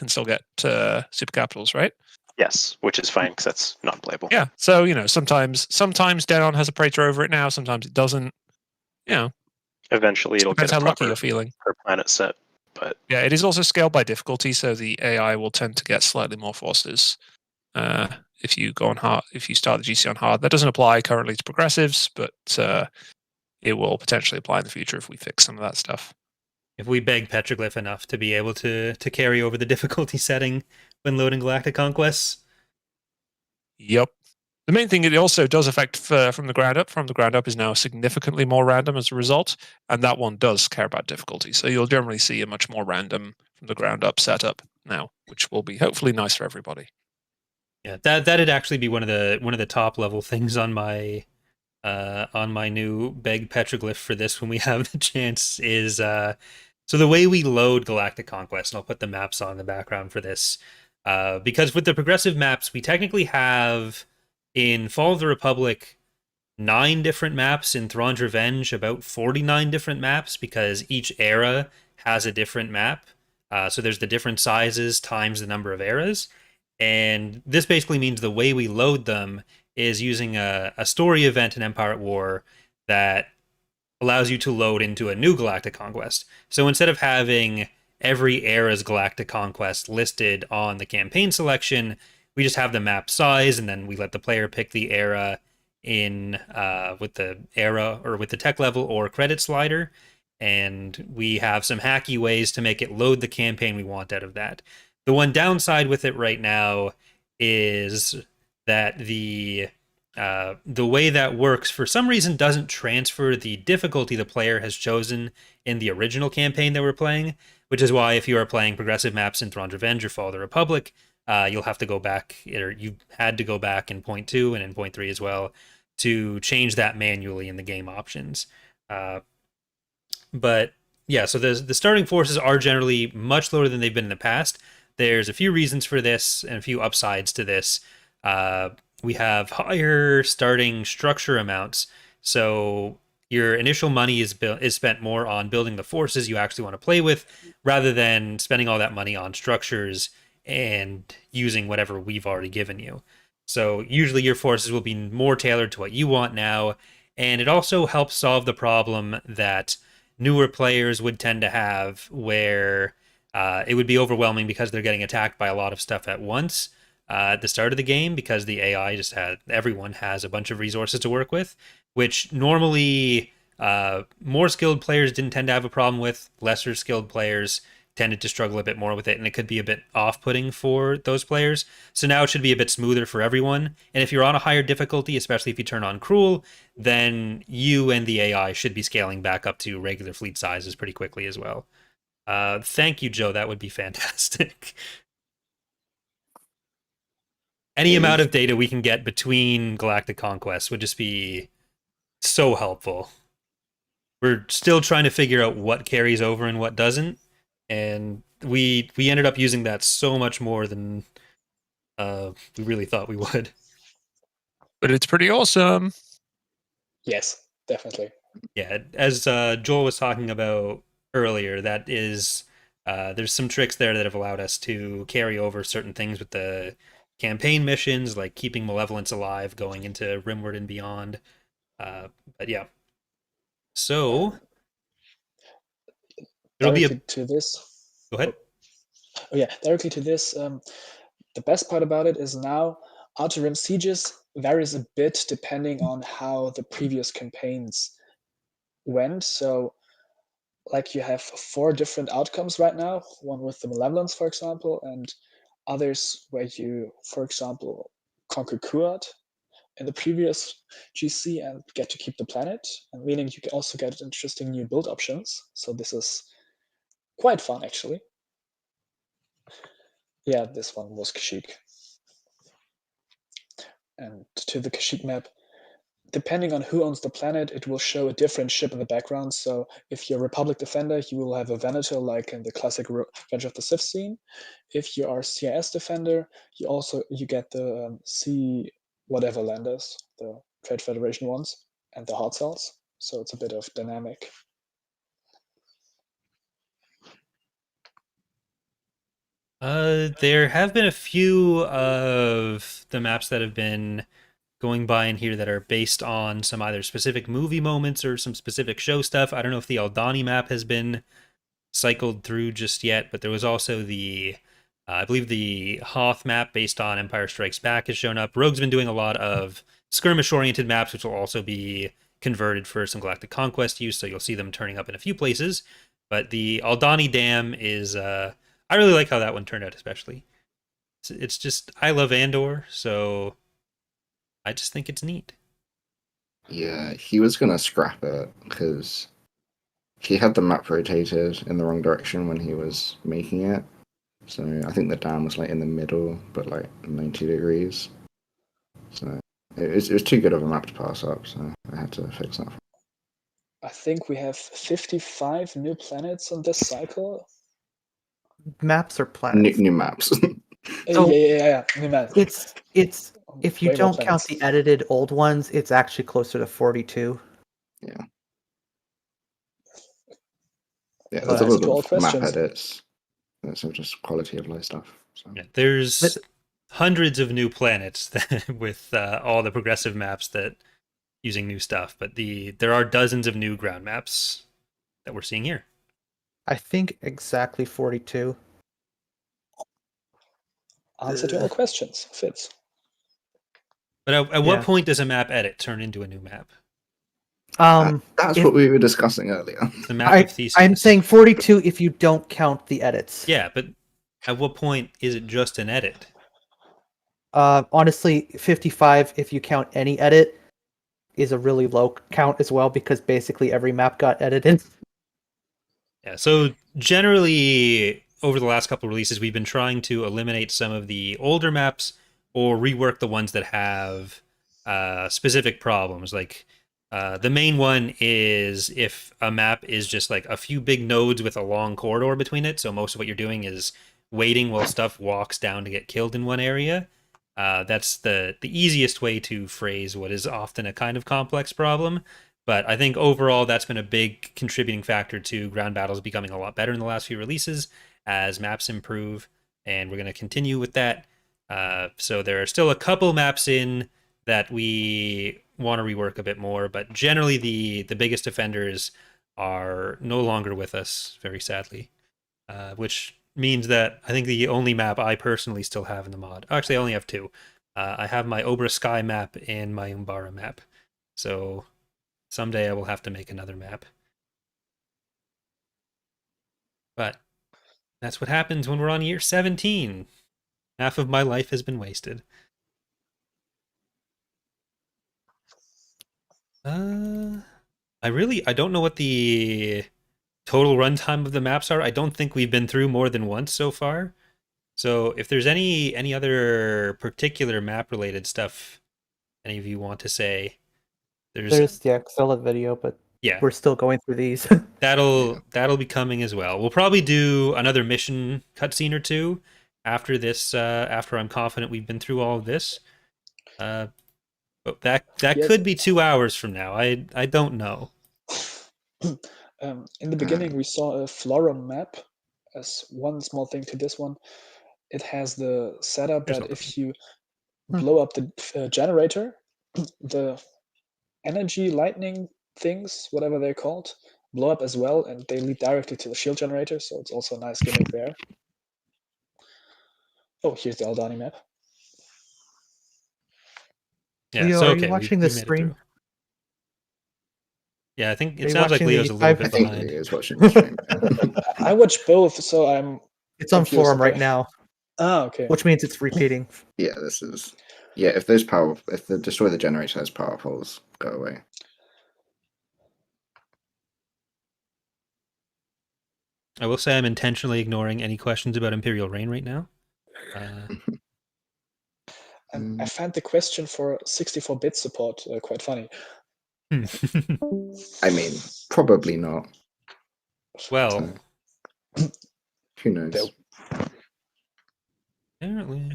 still get super capitals, right? Yes, which is fine because that's non-playable. Yeah. So sometimes Denon has a Praetor over it now. Sometimes it doesn't. Eventually, it'll depends get a how lucky proper you're feeling. per planet set. But yeah, it is also scaled by difficulty, so the AI will tend to get slightly more forces if you go on hard. If you start the GC on hard, that doesn't apply currently to progressives, but it will potentially apply in the future if we fix some of that stuff. If we beg Petroglyph enough to be able to carry over the difficulty setting when loading Galactic Conquests. Yep. The main thing it also does affect from the ground up. From the ground up is now significantly more random as a result, and that one does care about difficulty. So you'll generally see a much more random from the ground up setup now, which will be hopefully nice for everybody. Yeah, that'd actually be one of the top level things on my new beg Petroglyph for this when we have the chance is so the way we load Galactic Conquest, and I'll put the maps on the background for this, because with the progressive maps we technically have in Fall of the Republic 9 different maps, in Thrawn's Revenge about 49 different maps, because each era has a different map. So there's the different sizes times the number of eras. And this basically means the way we load them is using a story event in Empire at War that allows you to load into a new Galactic Conquest. So instead of having every era's Galactic Conquest listed on the campaign selection, we just have the map size, and then we let the player pick the era in with the era or with the tech level or credit slider, and we have some hacky ways to make it load the campaign we want out of that. The one downside with it right now is that the way that works for some reason doesn't transfer the difficulty the player has chosen in the original campaign that we're playing, which is why if you are playing progressive maps in Thrawn's Revenge or Fall of the Republic, you'll have to go back, or you had to go back in point 2 and in point 3 as well to change that manually in the game options. But yeah, so the starting forces are generally much lower than they've been in the past. There's a few reasons for this and a few upsides to this. We have higher starting structure amounts, so your initial money is spent more on building the forces you actually want to play with, rather than spending all that money on structures and using whatever we've already given you. So usually your forces will be more tailored to what you want now, and it also helps solve the problem that newer players would tend to have, where it would be overwhelming because they're getting attacked by a lot of stuff at once at the start of the game, because the AI everyone has a bunch of resources to work with, which normally more skilled players didn't tend to have a problem with. Lesser skilled players tended to struggle a bit more with it, and it could be a bit off-putting for those players. So now it should be a bit smoother for everyone. And if you're on a higher difficulty, especially if you turn on Cruel, then you and the AI should be scaling back up to regular fleet sizes pretty quickly as well. Thank you, Joe. That would be fantastic. Any amount of data we can get between Galactic Conquests would just be so helpful. We're still trying to figure out what carries over and what doesn't, and we ended up using that so much more than we really thought we would. But it's pretty awesome. Yes, definitely. Yeah, as Joel was talking about earlier, that is there's some tricks there that have allowed us to carry over certain things with the campaign missions, like keeping Malevolence alive going into Rimward and beyond. But yeah, so there'll be to this. Go ahead. Oh yeah, directly to this. The best part about it is now Outer Rim Sieges varies a bit depending on how the previous campaigns went. So like you have 4 different outcomes right now, one with the Malevolence, for example, and others where you, for example, conquer Kuat in the previous GC and get to keep the planet, and meaning you can also get interesting new build options. So this is quite fun, actually. Yeah, this one was Kashyyyk. And to the Kashyyyk map, depending on who owns the planet, it will show a different ship in the background. So if you're Republic Defender, you will have a Venator like in the classic Revenge of the Sith scene. If you are CIS Defender, you get the C whatever landers, the Trade Federation ones, and the hot cells. So it's a bit of dynamic. There have been a few of the maps that have been going by in here that are based on some either specific movie moments or some specific show stuff. I don't know if the Aldani map has been cycled through just yet, but there was also the, I believe the Hoth map based on Empire Strikes Back has shown up. Rogue's been doing a lot of skirmish-oriented maps, which will also be converted for some Galactic Conquest use, so you'll see them turning up in a few places. But the Aldani Dam is, I really like how that one turned out, especially. It's just, I love Andor, so I just think it's neat. Yeah, he was gonna scrap it because he had the map rotated in the wrong direction when he was making it. So I think the dam was like in the middle, but like 90 degrees. So it was too good of a map to pass up, so I had to fix that. I think we have 55 new planets on this cycle. Maps or planets? New maps. So yeah, new maps. It's if you Way more don't count planets. the edited old ones, it's actually closer to 42. Yeah. Yeah, That's there's a answer lot to all of map questions. edits. That's just quality of life stuff. So. Yeah, there's hundreds of new planets with all the progressive maps that using new stuff, but there are dozens of new ground maps that we're seeing here. I think exactly 42. Answer to all questions. Fits. But at Yeah. what point does a map edit turn into a new map? That's what we were discussing earlier. The map of Theseus. I'm saying 42 if you don't count the edits. Yeah, but at what point is it just an edit? Honestly, 55 if you count any edit is a really low count as well because basically every map got edited. Yeah, so generally over the last couple of releases, we've been trying to eliminate some of the older maps or rework the ones that have specific problems. Like the main one is if a map is just like a few big nodes with a long corridor between it. So most of what you're doing is waiting while stuff walks down to get killed in one area. That's the easiest way to phrase what is often a kind of complex problem. But I think overall that's been a big contributing factor to ground battles becoming a lot better in the last few releases as maps improve, and we're going to continue with that. So there are still a couple maps in that we want to rework a bit more, but generally the biggest offenders are no longer with us, very sadly, which means that I think the only map I personally still have in the mod, actually I only have two. I have my Obra Sky map and my Umbara map. So someday I will have to make another map. But that's what happens when we're on year 17. Half of my life has been wasted. I don't know what the total runtime of the maps are. I don't think we've been through more than once so far. So if there's any other particular map related stuff any of you want to say, there's the Excella video, but yeah, we're still going through these. that'll be coming as well. We'll probably do another mission cutscene or two after this. After I'm confident we've been through all of this. But that Yes. could be 2 hours from now. I don't know. In the beginning, we saw a Florum map as one small thing to this one. It has the setup that if you blow up the generator, the energy lightning things, whatever they're called, blow up as well, and they lead directly to the shield generator, so it's also a nice gimmick there. Oh, here's the Aldani map. Yeah, Leo, so are okay, you watching we the made it stream? through. Yeah, I think Are it you sounds like watching Leo's the a little five- bit I think behind. Leo is watching the stream. I watch both, so I'm. It's on confused, forum right okay. now, Ah, okay. which means it's repeating. Yeah, this is. Yeah, if the destroy the generator has power poles, go away. I will say I'm intentionally ignoring any questions about Imperial Reign right now. I found the question for 64-bit support quite funny. I mean, probably not. Well, who knows? Apparently.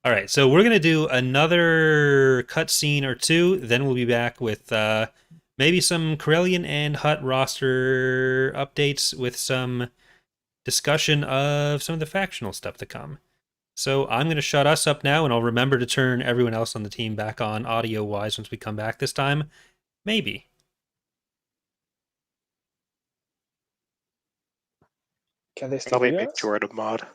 All right, so we're gonna do another cutscene or two. Then we'll be back with maybe some Corellian and Hut roster updates with some discussion of some of the factional stuff to come. So I'm gonna shut us up now, and I'll remember to turn everyone else on the team back on audio-wise once we come back this time. Maybe. Can they still Probably hear make us? Jordan a mod.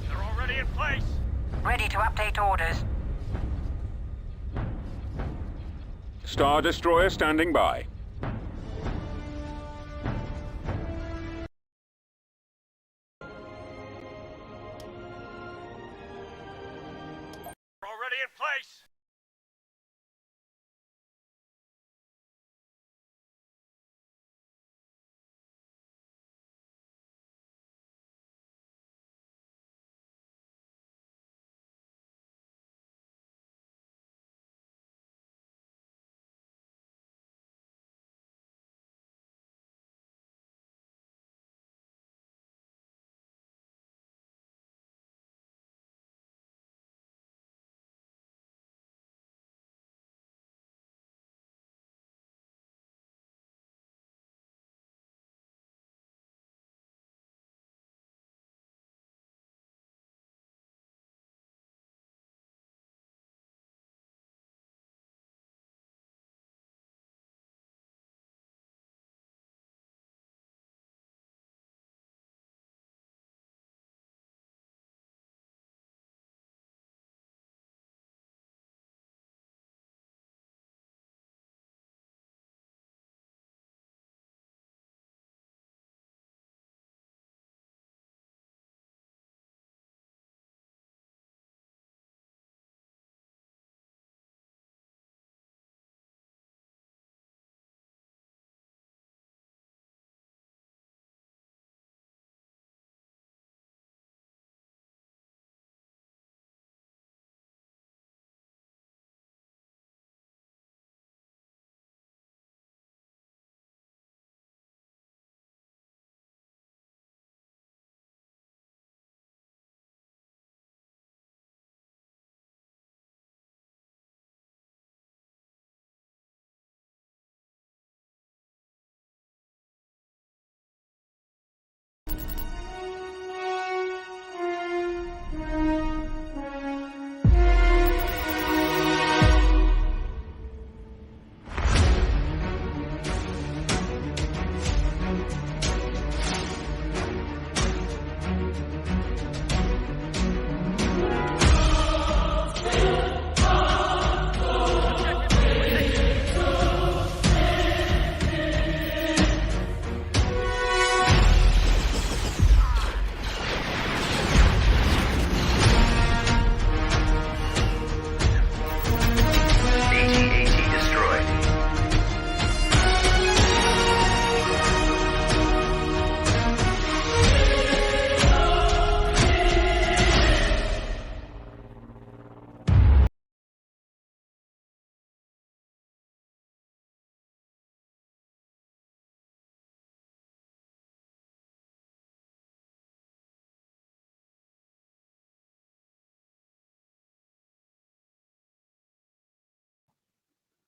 They're already in place. Ready to update orders. Star Destroyer standing by. Already in place.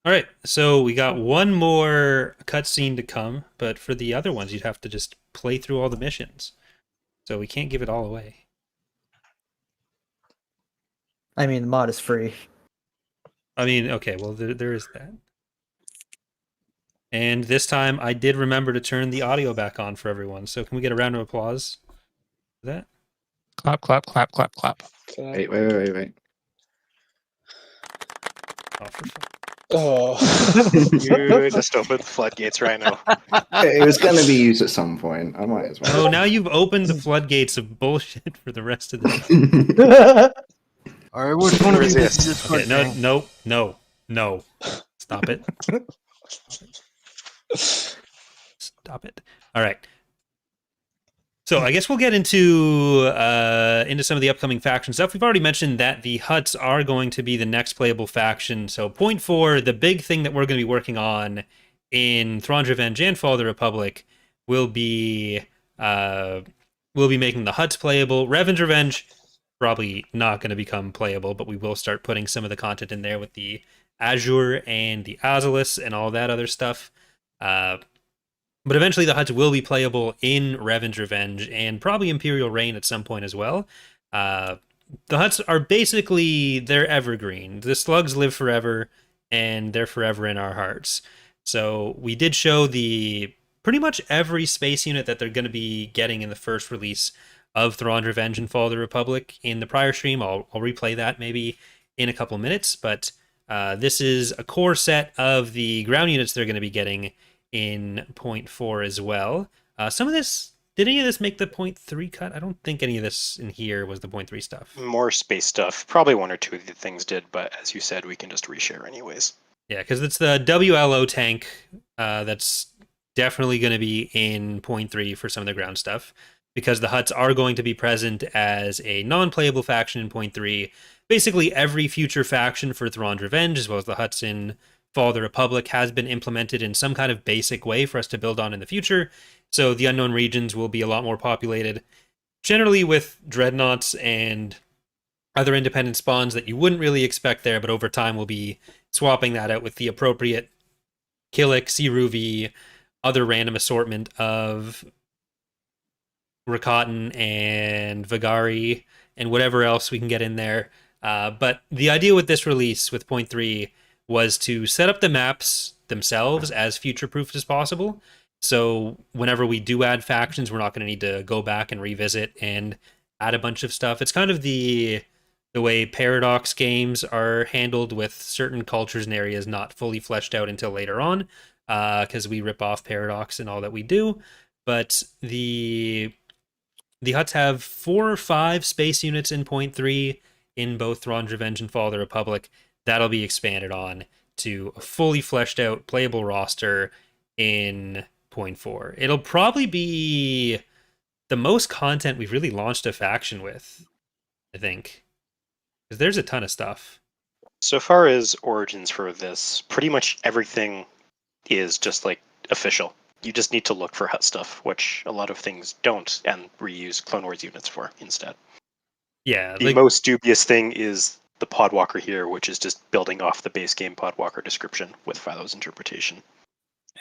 All right, so we got one more cutscene to come, but for the other ones, you'd have to just play through all the missions. So we can't give it all away. I mean, the mod is free. I mean, okay, well, there is that. And this time, I did remember to turn the audio back on for everyone. So can we get a round of applause for that? Clap, clap, clap, clap, clap. Wait. Oh, you just opened the floodgates right now. It was going to be used at some point. I might as well. Oh, now you've opened the floodgates of bullshit for the rest of the All right, which one of you Resist. this Okay, no. Stop it. Stop it. All right. So I guess we'll get into some of the upcoming faction stuff. We've already mentioned that the Hutts are going to be the next playable faction. So point 4, the big thing that we're going to be working on in Thrawn's Revenge and Fall of the Republic will be making the Hutts playable. Revan's Revenge probably not going to become playable, but we will start putting some of the content in there with the Azure and the Azalis and all that other stuff. But eventually the Hutts will be playable in Revan's Revenge and probably Imperial Reign at some point as well. The Hutts are basically, they're evergreen. The slugs live forever, and they're forever in our hearts. So we did show the pretty much every space unit that they're going to be getting in the first release of Thrawn's Revenge and Fall of the Republic in the prior stream. I'll replay that maybe in a couple minutes, but this is a core set of the ground units they're going to be getting in point 4 as well. Some of this, did any of this make the point 3 cut? I don't think any of this in here was the point 3 stuff. More space stuff. Probably one or two of the things did, but as you said, we can just reshare anyways. Yeah, because it's the WLO tank that's definitely going to be in point 3 for some of the ground stuff, because the Hutts are going to be present as a non-playable faction in point 3. Basically, every future faction for Thrawn's Revenge, as well as the Hutts in Fall of the Republic, has been implemented in some kind of basic way for us to build on in the future. So the unknown regions will be a lot more populated, generally with dreadnoughts and other independent spawns that you wouldn't really expect there, but over time we'll be swapping that out with the appropriate Killik, Siruvi, other random assortment of Rakatan and Vagari and whatever else we can get in there. But the idea with this release, with point 3, was to set up the maps themselves as future-proof as possible. So whenever we do add factions, we're not going to need to go back and revisit and add a bunch of stuff. It's kind of the way Paradox games are handled, with certain cultures and areas not fully fleshed out until later on, because we rip off Paradox and all that we do. But the Hutts have 4 or 5 space units in point 3 in both Thrawn's Revenge and Fall of the Republic. That'll be expanded on to a fully fleshed out playable roster in point 4. It'll probably be the most content we've really launched a faction with, I think, because there's a ton of stuff. So far as origins for this, pretty much everything is just like official. You just need to look for Hutt stuff, which a lot of things don't, and reuse Clone Wars units for instead. Yeah. The most dubious thing is the Podwalker here, which is just building off the base game Podwalker description with Philo's interpretation.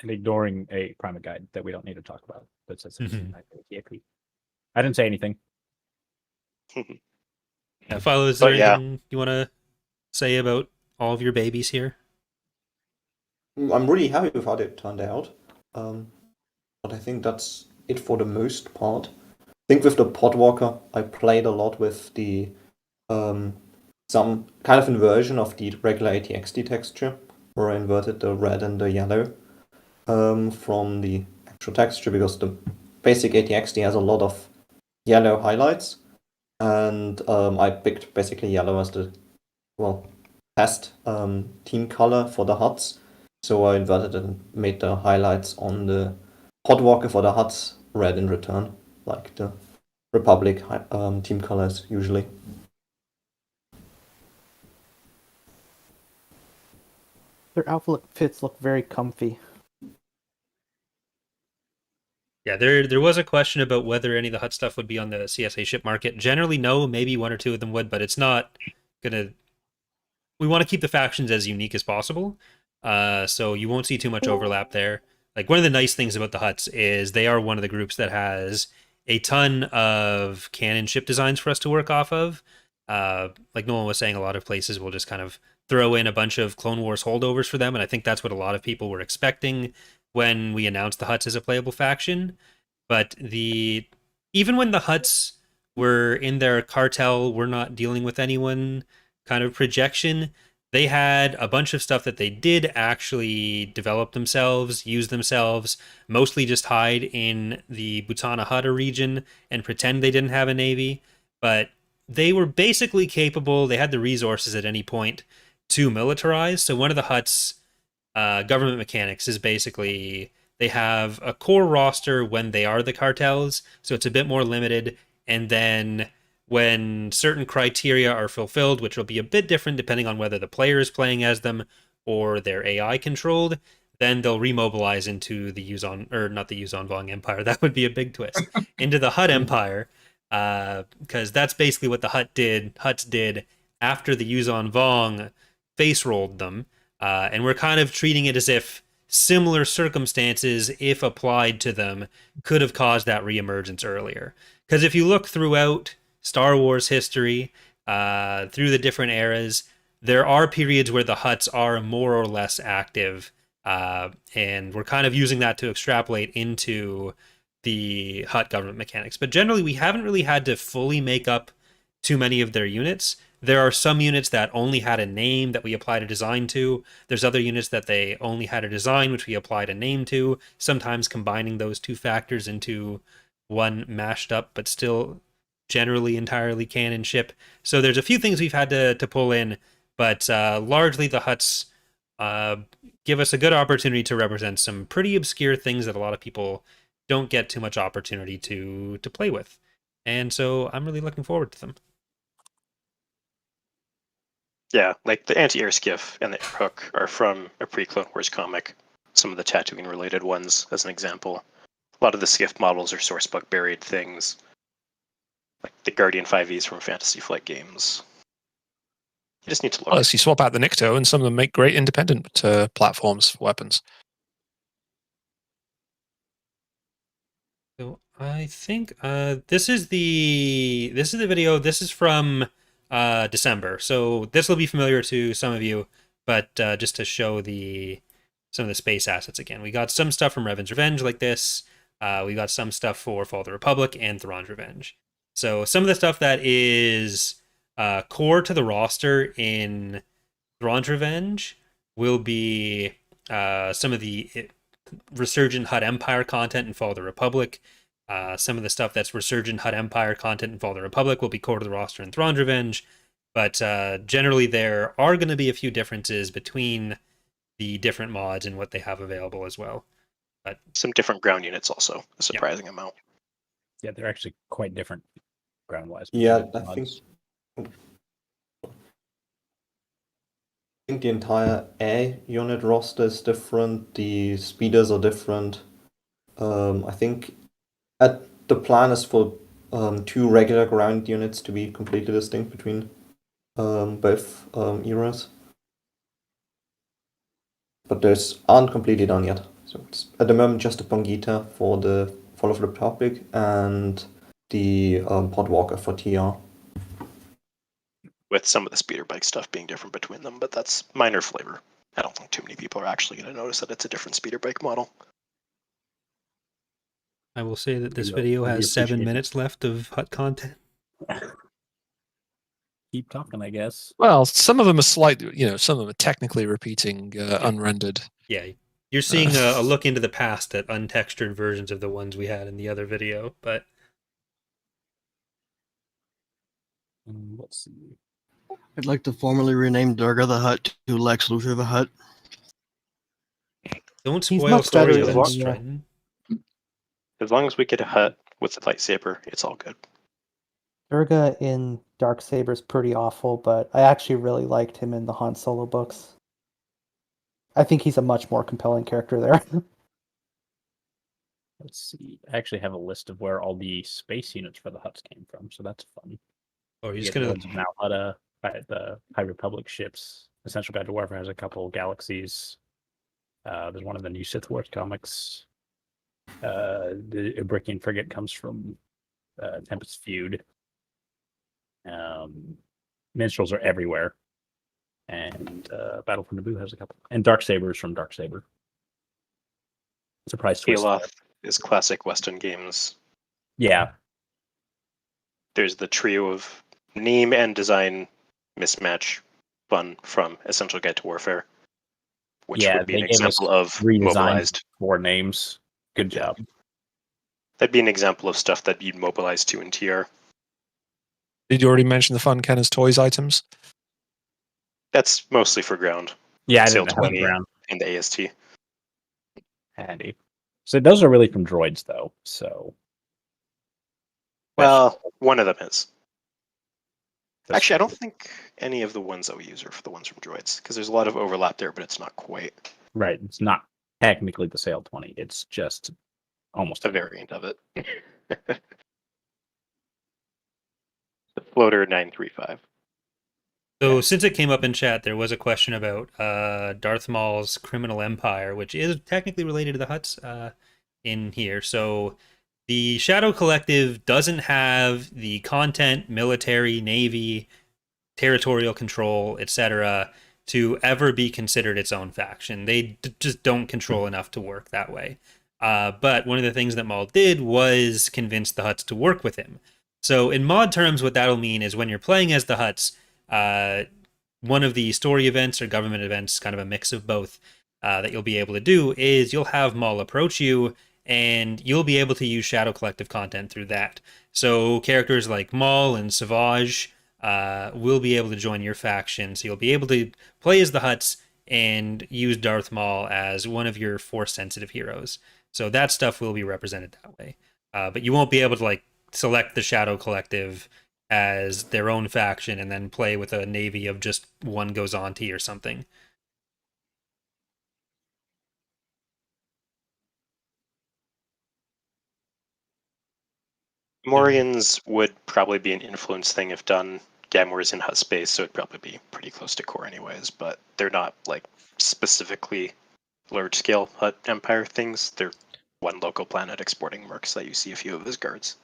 And ignoring a Private Guide that we don't need to talk about. That says I didn't say anything. Philo, is there anything you want to say about all of your babies here? I'm really happy with how it turned out. But I think that's it for the most part. I think with the Podwalker, I played a lot with the some kind of inversion of the regular ATXT texture, where I inverted the red and the yellow from the actual texture, because the basic ATXT has a lot of yellow highlights, and I picked basically yellow as the test team color for the Hutts. So I inverted it and made the highlights on the Podwalker for the Hutts red in return, like the Republic team colors usually. Their outfits look very comfy. Yeah, there was a question about whether any of the Hutt stuff would be on the CSA ship market. Generally, no. Maybe 1 or 2 of them would, but it's not gonna. We want to keep the factions as unique as possible. So you won't see too much overlap there. Like, one of the nice things about the Hutts is they are one of the groups that has a ton of canon ship designs for us to work off of. Like Nolan was saying, a lot of places will just kind of throw in a bunch of Clone Wars holdovers for them, and I think that's what a lot of people were expecting when we announced the Hutts as a playable faction. But even when the Hutts were in their cartel, we're not dealing with anyone kind of projection, they had a bunch of stuff that they did actually develop themselves, use themselves, mostly just hide in the Butana Hutta region and pretend they didn't have a navy. But they were basically capable, they had the resources at any point to militarize. So one of the Hutts' government mechanics is basically they have a core roster when they are the cartels, so it's a bit more limited. And then when certain criteria are fulfilled, which will be a bit different depending on whether the player is playing as them or they're AI controlled, then they'll remobilize into the Yuzon, or not the Yuzon Vong Empire. That would be a big twist. Into the Hutt Empire, because that's basically what the Hutts did after the Yuzon Vong face rolled them. And we're kind of treating it as if similar circumstances, if applied to them, could have caused that reemergence earlier. Because if you look throughout Star Wars history, through the different eras, there are periods where the Hutts are more or less active, and we're kind of using that to extrapolate into the Hutt government mechanics. But generally, we haven't really had to fully make up too many of their units. There are some units that only had a name that we applied a design to. There's other units that they only had a design which we applied a name to, sometimes combining those two factors into one mashed up but still generally entirely canon ship. So there's a few things we've had to pull in, but largely the Hutts give us a good opportunity to represent some pretty obscure things that a lot of people don't get too much opportunity to play with. And so I'm really looking forward to them. Yeah, like the anti-air skiff and the air hook are from a pre-Clone Wars comic. Some of the Tatooine-related ones, as an example. A lot of the skiff models are sourcebook buried things. Like the Guardian 5Es from Fantasy Flight games. You just need to look. Plus, you swap out the Nikto, and some of them make great independent platforms for weapons. So I think this is the video. This is from December, so this will be familiar to some of you. But just to show some of the space assets again, we got some stuff from Revan's Revenge like this. We got some stuff for Fall of the Republic and Thrawn's Revenge. So some of the stuff that is core to the roster in Thrawn's Revenge will be some of the Resurgent Hutt Empire content in Fall of the Republic. Some of the stuff that's Resurgent Hutt Empire content in Fall of the Republic will be core to the roster in Thrawn's Revenge. But generally, there are going to be a few differences between the different mods and what they have available as well. But some different ground units also, a surprising amount. Yeah, they're actually quite different ground-wise. Yeah, I think the entire A unit roster is different. The speeders are different. I think the plan is for 2 regular ground units to be completely distinct between both eras. But those aren't completely done yet. So it's at the moment just a Pongita for the Fall of the Republic and the Podwalker for TR. With some of the speeder bike stuff being different between them, but that's minor flavor. I don't think too many people are actually going to notice that it's a different speeder bike model. I will say that this video has 7 minutes left of Hutt content. Keep talking, I guess. Well, some of them are slightly, some of them are technically repeating unrendered. Yeah, you're seeing a look into the past at untextured versions of the ones we had in the other video, but let's see. I'd like to formally rename Durga the Hutt to Lex Luthor the Hutt. Don't spoil story events, Yeah. Triton. As long as we get a Hutt with a lightsaber, it's all good. Durga in Darksaber's pretty awful, but I actually really liked him in the Han Solo books. I think he's a much more compelling character there. Let's see. I actually have a list of where all the space units for the Hutts came from, so that's fun. Oh, you're just You gonna get the ones of Mount Hutta, the High Republic ships. Essential Guide to Warfare has a couple galaxies. There's one of the new Sith Wars comics. The Ibrikian frigate comes from Tempest Feud. Minstrels are everywhere. And Battle for Naboo has a couple. And Darksabers from Darksaber. Surprise twist. Kaloth is classic Western games. Yeah. There's the trio of name and design mismatch fun from Essential Guide to Warfare, which would be an example of mobilized 4 names. Good job. That'd be an example of stuff that you'd mobilize to in TR. Did you already mention the Fun Kenner's Toys items? That's mostly for ground. Yeah, I Sail didn't have 20 ground. in the AST. Handy. So those are really from droids, though. So, well, one of them is. Actually, I don't think any of the ones that we use are for the ones from droids, because there's a lot of overlap there, but it's not quite. Right. It's not technically the Sail 20. It's just almost a variant of it. The Floater 935. So since it came up in chat, there was a question about Darth Maul's Criminal Empire, which is technically related to the Hutts in here. So the Shadow Collective doesn't have the content, military, navy, territorial control, etc., to ever be considered its own faction. They just don't control enough to work that way. But one of the things that Maul did was convince the Hutts to work with him. So in mod terms, what that'll mean is when you're playing as the Hutts, one of the story events or government events, kind of a mix of both, that you'll be able to do is you'll have Maul approach you, and you'll be able to use Shadow Collective content through that. So characters like Maul and Savage will be able to join your faction, so you'll be able to play as the Hutts and use Darth Maul as one of your Force-sensitive heroes. So that stuff will be represented that way. But you won't be able to like select the Shadow Collective as their own faction and then play with a navy of just one goes on to or something. Morians would probably be an influence thing if done. Gamor's in Hutt space, so it'd probably be pretty close to core anyways, but they're not like specifically large-scale Hutt Empire things. They're one local planet exporting mercs that you see a few of his guards.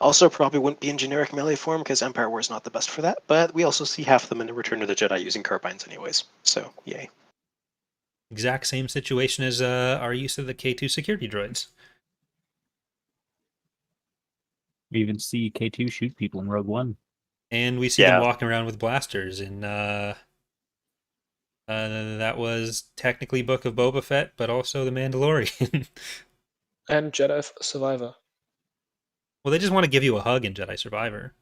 Also, probably wouldn't be in generic melee form because Empire War is not the best for that, but we also see half of them in the Return of the Jedi using carbines anyways, so yay. Exact same situation as our use of the K2 security droids. We even see K2 shoot people in Rogue One. And we see them walking around with blasters in that was technically Book of Boba Fett, but also The Mandalorian. And Jedi Survivor. Well, they just want to give you a hug in Jedi Survivor.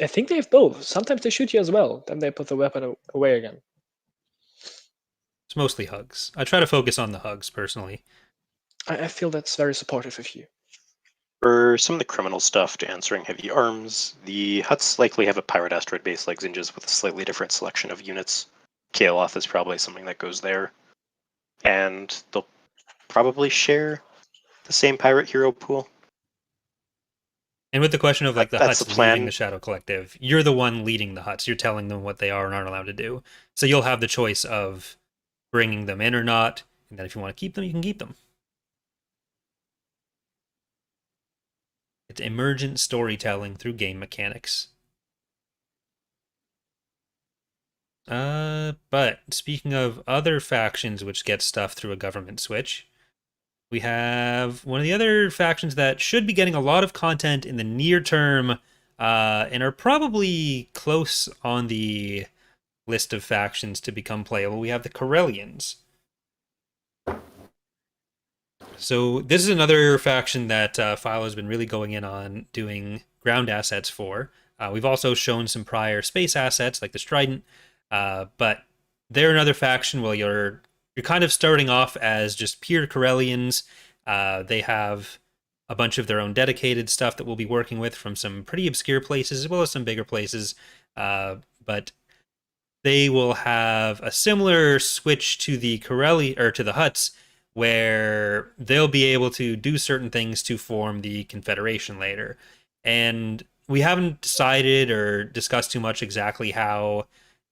I think they have both. Sometimes they shoot you as well, then they put the weapon away again. It's mostly hugs. I try to focus on the hugs, personally. I feel that's very supportive of you. For some of the criminal stuff to answering heavy arms, the Hutts likely have a pirate asteroid base like Zinjas with a slightly different selection of units. Kaloth is probably something that goes there. And they'll probably share the same pirate hero pool. And with the question of like the That's Hutts the plan. leading the Shadow Collective, you're the one leading the Hutts. You're telling them what they are and aren't allowed to do. So you'll have the choice of bringing them in or not. And then if you want to keep them, you can keep them. It's emergent storytelling through game mechanics. But speaking of other factions which get stuff through a government switch, we have one of the other factions that should be getting a lot of content in the near term, and are probably close on the list of factions to become playable. We have the Corellians. So this is another faction that Philo has been really going in on doing ground assets for. We've also shown some prior space assets like the Strident, but they're another faction. Well, you're kind of starting off as just pure Corellians. They have a bunch of their own dedicated stuff that we'll be working with from some pretty obscure places as well as some bigger places, but they will have a similar switch to the to the Hutts, where they'll be able to do certain things to form the Confederation later. And we haven't decided or discussed too much exactly how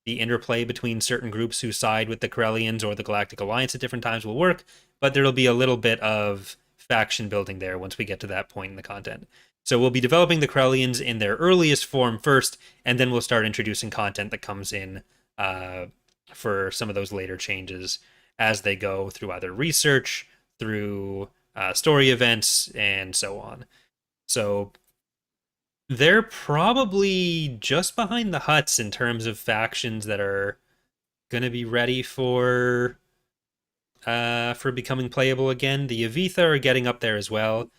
the interplay between certain groups who side with the Corellians or the Galactic Alliance at different times will work, but there'll be a little bit of faction building there once we get to that point in the content. So we'll be developing the Corellians in their earliest form first, and then we'll start introducing content that comes in for some of those later changes as they go through either research, through story events, and so on. So they're probably just behind the Hutts in terms of factions that are going to be ready for becoming playable again. The Yavitha are getting up there as well.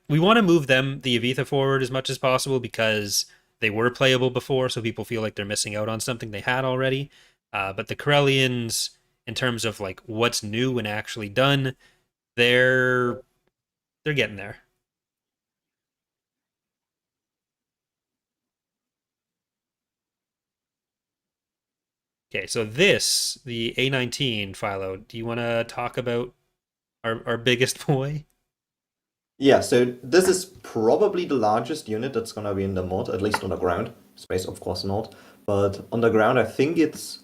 We want to move them, the Yavitha, forward as much as possible because they were playable before, so people feel like they're missing out on something they had already. But the Corellians, in terms of like what's new and actually done, they're getting there. Okay, so this, the A19, Philo, do you want to talk about our biggest boy? Yeah, so this is probably the largest unit that's going to be in the mod, at least on the ground. Space, of course, not. But on the ground, I think it's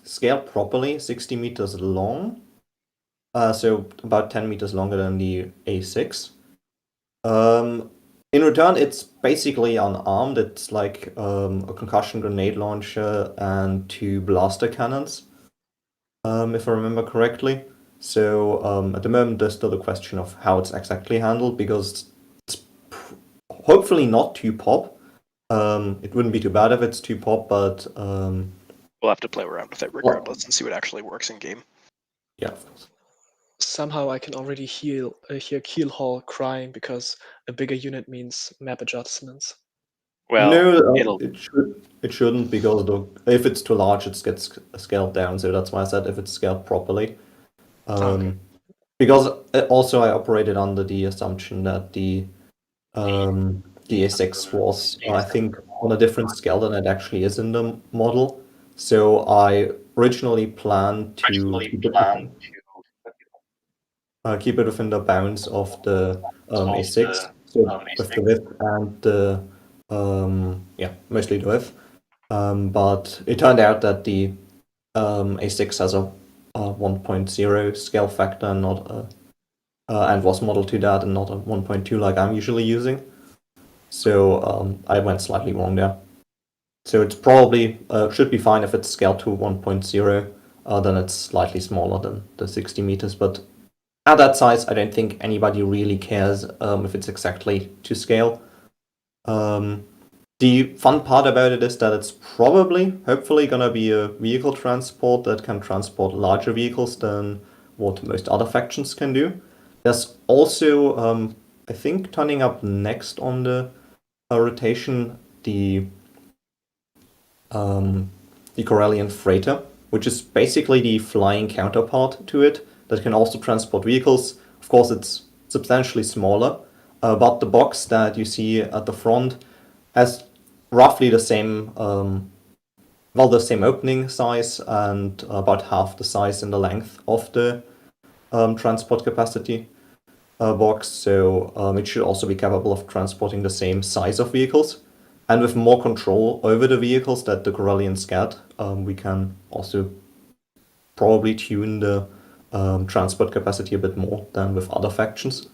scaled properly, 60 meters long. So about 10 meters longer than the A6. In return, it's basically unarmed. It's like a concussion grenade launcher and 2 blaster cannons, if I remember correctly. So at the moment, there's still the question of how it's exactly handled, because it's hopefully not too pop. It wouldn't be too bad if it's too pop, but we'll have to play around with it regardless and see what actually works in game. Yeah, of course. Somehow I can already hear Keelhaul crying because a bigger unit means map adjustments. Well, no, it shouldn't, because if it's too large, it gets scaled down. So that's why I said if it's scaled properly. Okay. Because also I operated under the assumption that the A6 was, I think, on a different scale than it actually is in the model. So I originally planned to keep it within the bounds of the A6, so with the width and the mostly the width. But it turned out that the A6 has a 1.0 scale factor, and not and was modeled to that, and not a 1.2 like I'm usually using. So I went slightly wrong there. So it's probably should be fine if it's scaled to 1.0. Then it's slightly smaller than the 60 meters, but at that size, I don't think anybody really cares if it's exactly to scale. The fun part about it is that it's probably, hopefully, going to be a vehicle transport that can transport larger vehicles than what most other factions can do. There's also, I think, turning up next on the rotation, the Corellian Freighter, which is basically the flying counterpart to it, that can also transport vehicles. Of course, it's substantially smaller, but the box that you see at the front has roughly the same, the same opening size and about half the size and the length of the transport capacity box. So it should also be capable of transporting the same size of vehicles. And with more control over the vehicles that the Corellians get, we can also probably tune the transport capacity a bit more than with other factions.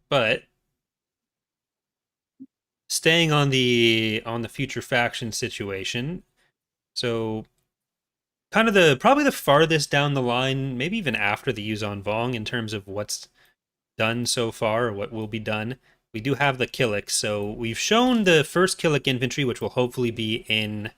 But staying on the future faction situation, so kind of probably the farthest down the line, maybe even after the Yuzon Vong in terms of what's done so far or what will be done, we do have the Killik. So we've shown the first Killik infantry, which will hopefully be in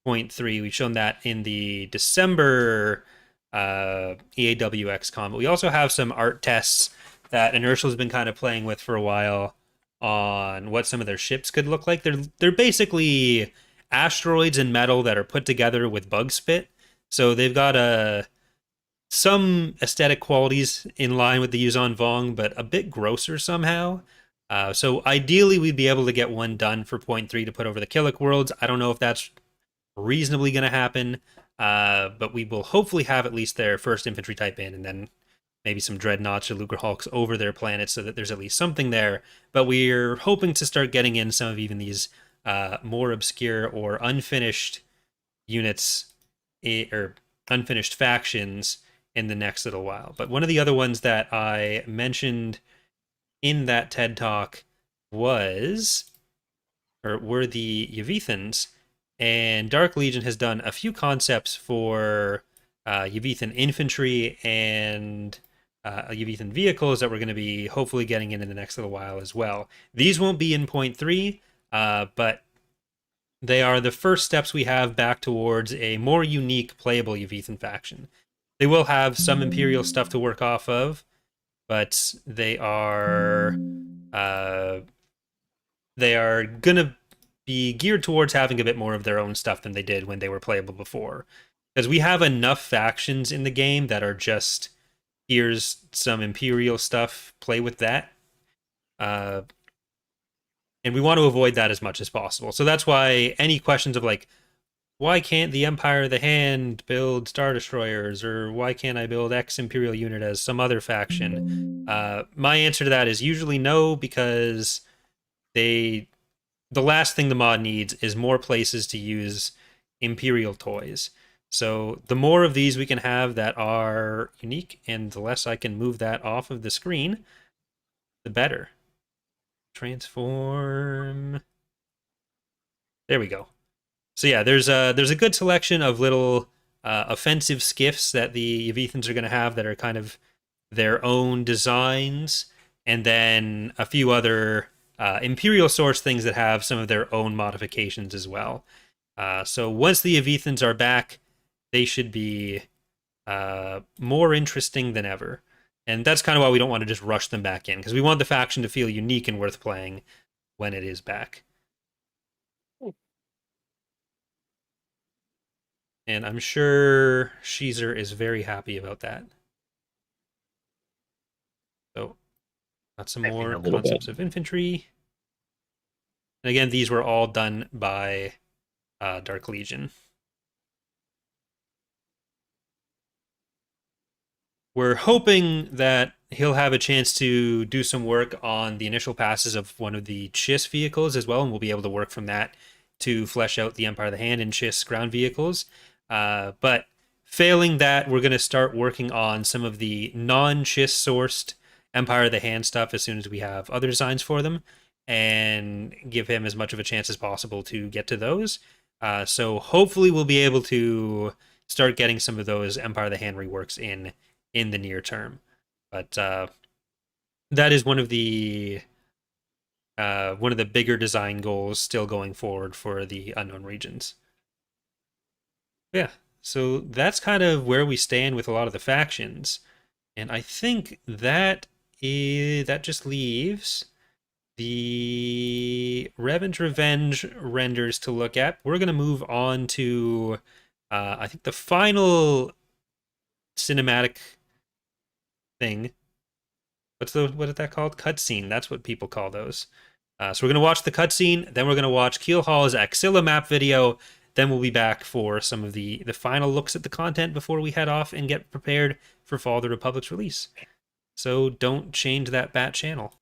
0.3. We've shown that in the December EaWXCon, but we also have some art tests that Inertial's been kind of playing with for a while on what some of their ships could look like. They're basically asteroids in metal that are put together with bug spit. So they've got some aesthetic qualities in line with the Yuzon Vong, but a bit grosser somehow. So ideally, we'd be able to get one done for 0.3 to put over the Killik worlds. I don't know if that's reasonably going to happen, but we will hopefully have at least their first infantry type in, and then maybe some dreadnoughts or Lucrehulks over their planets so that there's at least something there. But we're hoping to start getting in some of even these more obscure or unfinished units or unfinished factions in the next little while. But one of the other ones that I mentioned in that TED Talk were the Yavithans, and Dark Legion has done a few concepts for Yavithan infantry and Yavithan vehicles that we're going to be hopefully getting in the next little while as well. These won't be in 0.3, but they are the first steps we have back towards a more unique playable Yavithan faction. They will have some Imperial stuff to work off of, but they are gonna be geared towards having a bit more of their own stuff than they did when they were playable before. Because we have enough factions in the game that are just, here's some Imperial stuff, play with that. And we want to avoid that as much as possible. So that's why any questions of like, why can't the Empire of the Hand build Star Destroyers, or why can't I build X Imperial unit as some other faction? My answer to that is usually no, because the last thing the mod needs is more places to use Imperial toys. So the more of these we can have that are unique, and the less I can move that off of the screen, the better. Transform. There we go. So yeah, there's a good selection of little offensive skiffs that the Yavithans are going to have that are kind of their own designs, and then a few other Imperial source things that have some of their own modifications as well. So once the Yavithans are back, they should be more interesting than ever. And that's kind of why we don't want to just rush them back in, because we want the faction to feel unique and worth playing when it is back. And I'm sure Sheezer is very happy about that. So, got some more concepts of infantry. And again, these were all done by Dark Legion. We're hoping that he'll have a chance to do some work on the initial passes of one of the Chiss vehicles as well, and we'll be able to work from that to flesh out the Empire of the Hand and Chiss ground vehicles. But failing that, we're going to start working on some of the non-Chiss sourced Empire of the Hand stuff as soon as we have other designs for them, and give him as much of a chance as possible to get to those. So hopefully we'll be able to start getting some of those Empire of the Hand reworks in the near term. But that is one of the bigger design goals still going forward for the Unknown Regions. Yeah, so that's kind of where we stand with a lot of the factions, and I think that just leaves the Revan's Revenge renders to look at. We're going to move on to I think the final cinematic thing. What is that called? Cutscene. That's what people call those. So we're going to watch the cutscene, then we're going to watch Keelhaul's Axilla map video. Then we'll be back for some of the final looks at the content before we head off and get prepared for Fall of the Republic's release. So don't change that bat channel.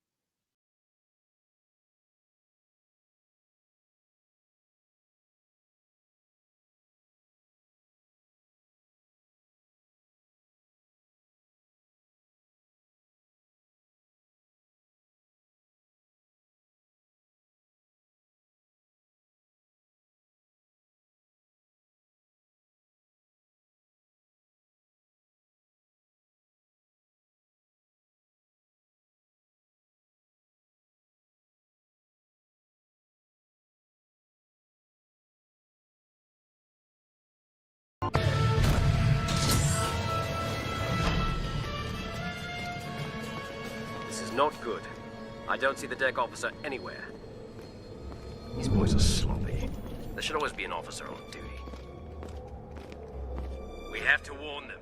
This is not good. I don't see the deck officer anywhere. These boys are sloppy. There should always be an officer on duty. We have to warn them.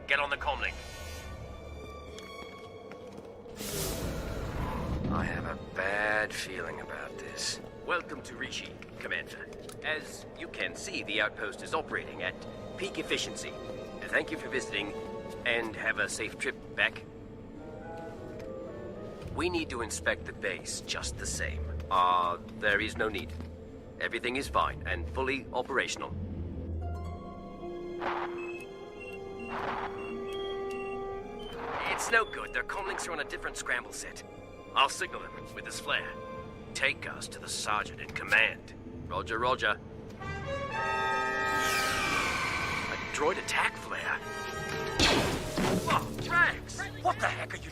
Get on the comlink. I have a bad feeling about this. Welcome to Rishi, Commander. As you can see, the outpost is operating at peak efficiency. Thank you for visiting And have a safe trip back? We need to inspect the base just the same. There is no need. Everything is fine and fully operational. It's no good. Their comlinks are on a different scramble set. I'll signal him with his flare. Take us to the sergeant in command. Roger, roger. A droid attack flare? Oh, Drax! What the heck are you...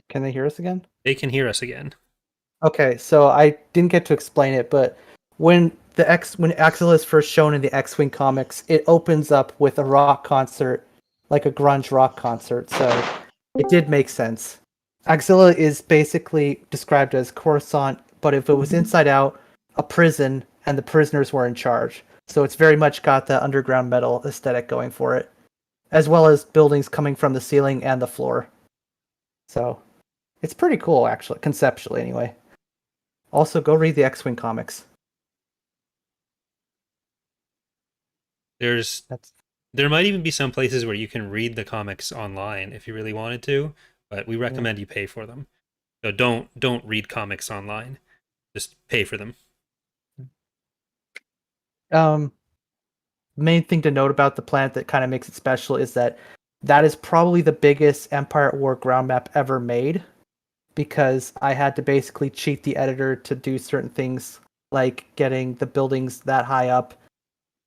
Can they hear us again? They can hear us again. Okay, so I didn't get to explain it, but when Axel is first shown in the X-Wing comics, it opens up with a rock concert, like a grunge rock concert. So it did make sense. Axilla is basically described as Coruscant, but if it was inside out, a prison, and the prisoners were in charge. So it's very much got the underground metal aesthetic going for it, as well as buildings coming from the ceiling and the floor. So it's pretty cool, actually, conceptually anyway. Also, go read the X-Wing comics. There might even be some places where you can read the comics online if you really wanted to, but we recommend you pay for them. So don't read comics online. Just pay for them. Main thing to note about the planet that kind of makes it special is that is probably the biggest Empire at War ground map ever made, because I had to basically cheat the editor to do certain things, like getting the buildings that high up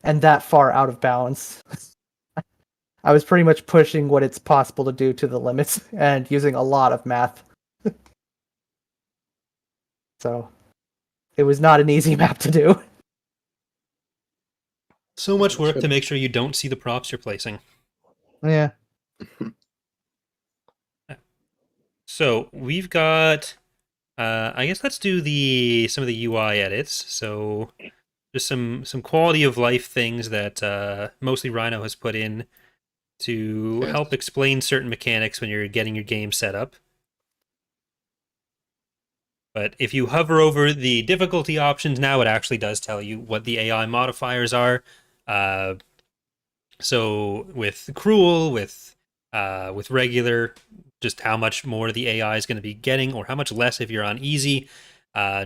and that far out of bounds. I was pretty much pushing what it's possible to do to the limits and using a lot of math. So it was not an easy map to do. So much work to make sure you don't see the props you're placing. Yeah. So we've got, I guess let's do some of the UI edits. So just some quality of life things that mostly Rhino has put in to help explain certain mechanics when you're getting your game set up. But if you hover over the difficulty options now, it actually does tell you what the AI modifiers are. So with cruel, with regular, just how much more the AI is going to be getting, or how much less if you're on easy.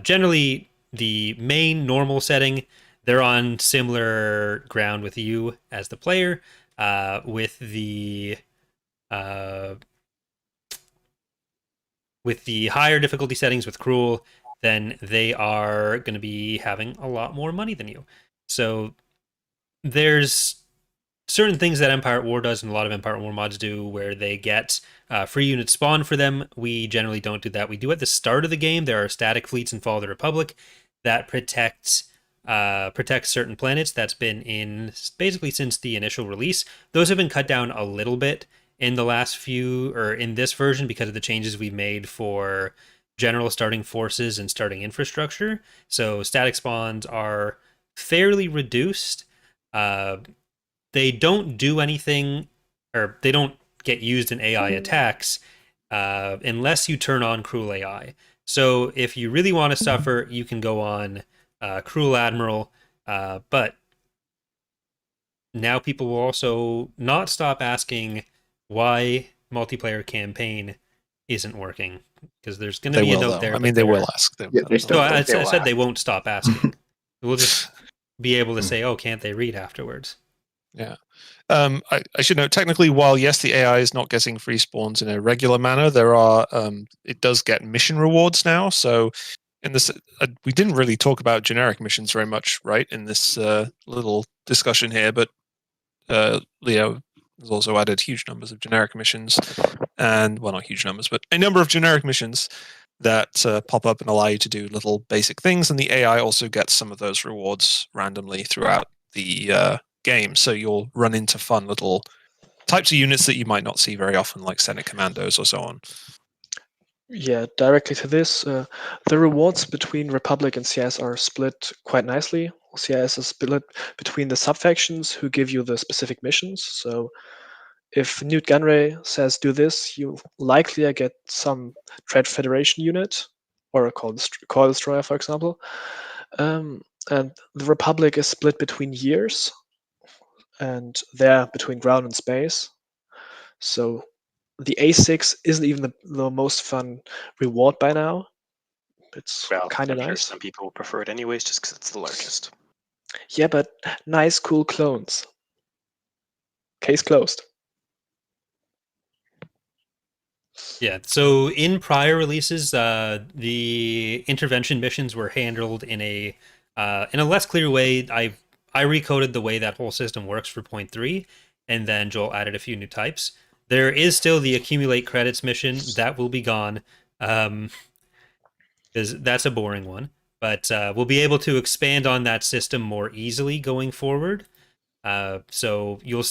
Generally, the main normal setting, they're on similar ground with you as the player. With the higher difficulty settings with cruel, then they are going to be having a lot more money than you. So there's certain things that Empire at War does, and a lot of Empire at War mods do, where they get free units spawned for them. We generally don't do that. We do at the start of the game. There are static fleets in Fall of the Republic that protect certain planets. That's been in basically since the initial release. Those have been cut down a little bit in the last few, or in this version, because of the changes we've made for general starting forces and starting infrastructure. So static spawns are fairly reduced. They don't do anything, or they don't get used in AI attacks unless you turn on Cruel AI. So if you really want to suffer, you can go on Cruel Admiral, but now people will also not stop asking why multiplayer campaign isn't working, because there's going to be a note there. I mean, they will ask. I said they won't stop asking. We'll just be able to say, oh, can't they read afterwards? Yeah. I should note, technically, while yes, the AI is not getting free spawns in a regular manner, there are it does get mission rewards now. So in this, we didn't really talk about generic missions very much, right, in this little discussion here, but Leo has also added huge numbers of generic missions, and well, not huge numbers, but a number of generic missions that pop up and allow you to do little basic things, and the AI also gets some of those rewards randomly throughout the game. So you'll run into fun little types of units that you might not see very often, like Senate Commandos or so on. Yeah, directly to this, the rewards between Republic and CIS are split quite nicely. CIS is split between the subfactions who give you the specific missions. So if Newt Gunray says do this, you likely get some Dread Federation unit, or a Core Destroyer, for example. And the Republic is split between years, and they're between ground and space. So the A6 isn't even the most fun reward by now. It's kind of nice. Sure some people prefer it anyways, just because it's the largest. Yeah, but nice, cool clones. Case closed. Yeah, so in prior releases, the intervention missions were handled in a less clear way. I recoded the way that whole system works for 0.3, and then Joel added a few new types. There is still the accumulate credits mission that will be gone, because that's a boring one. But we'll be able to expand on that system more easily going forward. So you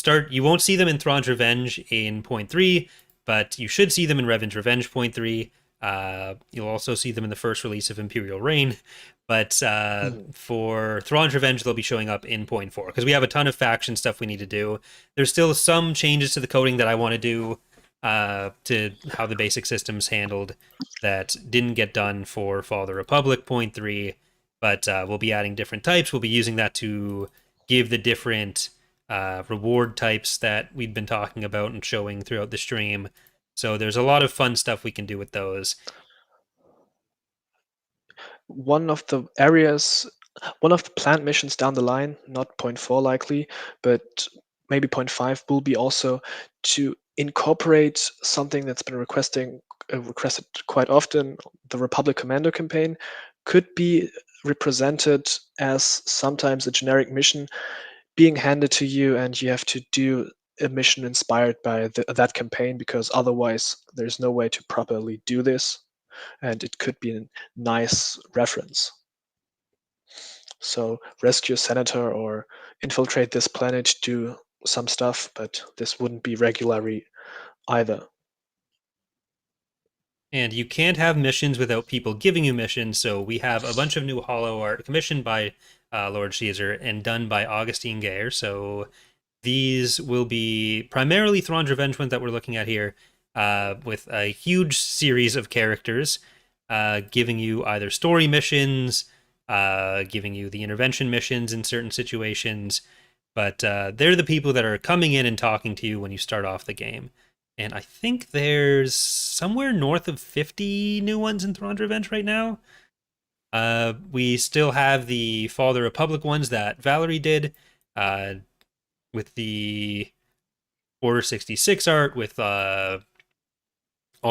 won't see them in Thrawn's Revenge in 0.3, but you should see them in Revan's Revenge 0.3. You'll also see them in the first release of Imperial Reign. But for Thrawn's Revenge, they'll be showing up in 0.4, because we have a ton of faction stuff we need to do. There's still some changes to the coding that I want to do to how the basic system's handled that didn't get done for Fall of the Republic 0.3, but we'll be adding different types. We'll be using that to give the different reward types that we've been talking about and showing throughout the stream. So there's a lot of fun stuff we can do with those. One of the planned missions down the line, not 0.4 likely, but maybe 0.5, will be also to incorporate something that's been requested quite often. The Republic Commando campaign could be represented as sometimes a generic mission being handed to you, and you have to do a mission inspired by that campaign, because otherwise there's no way to properly do this, and it could be a nice reference. So rescue a senator or infiltrate this planet, do some stuff, but this wouldn't be regularly either. And you can't have missions without people giving you missions, so we have a bunch of new holo art commissioned by Lord Caesar and done by Augustine Gayer. So these will be primarily Thrawn's Revenge ones that we're looking at here, with a huge series of characters giving you either story missions, giving you the intervention missions in certain situations, but they're the people that are coming in and talking to you when you start off the game. And I think there's somewhere north of 50 new ones in Thrawn's Revenge right now. We still have the Fall of the Republic ones that Valerie did, with the Order 66 art, with all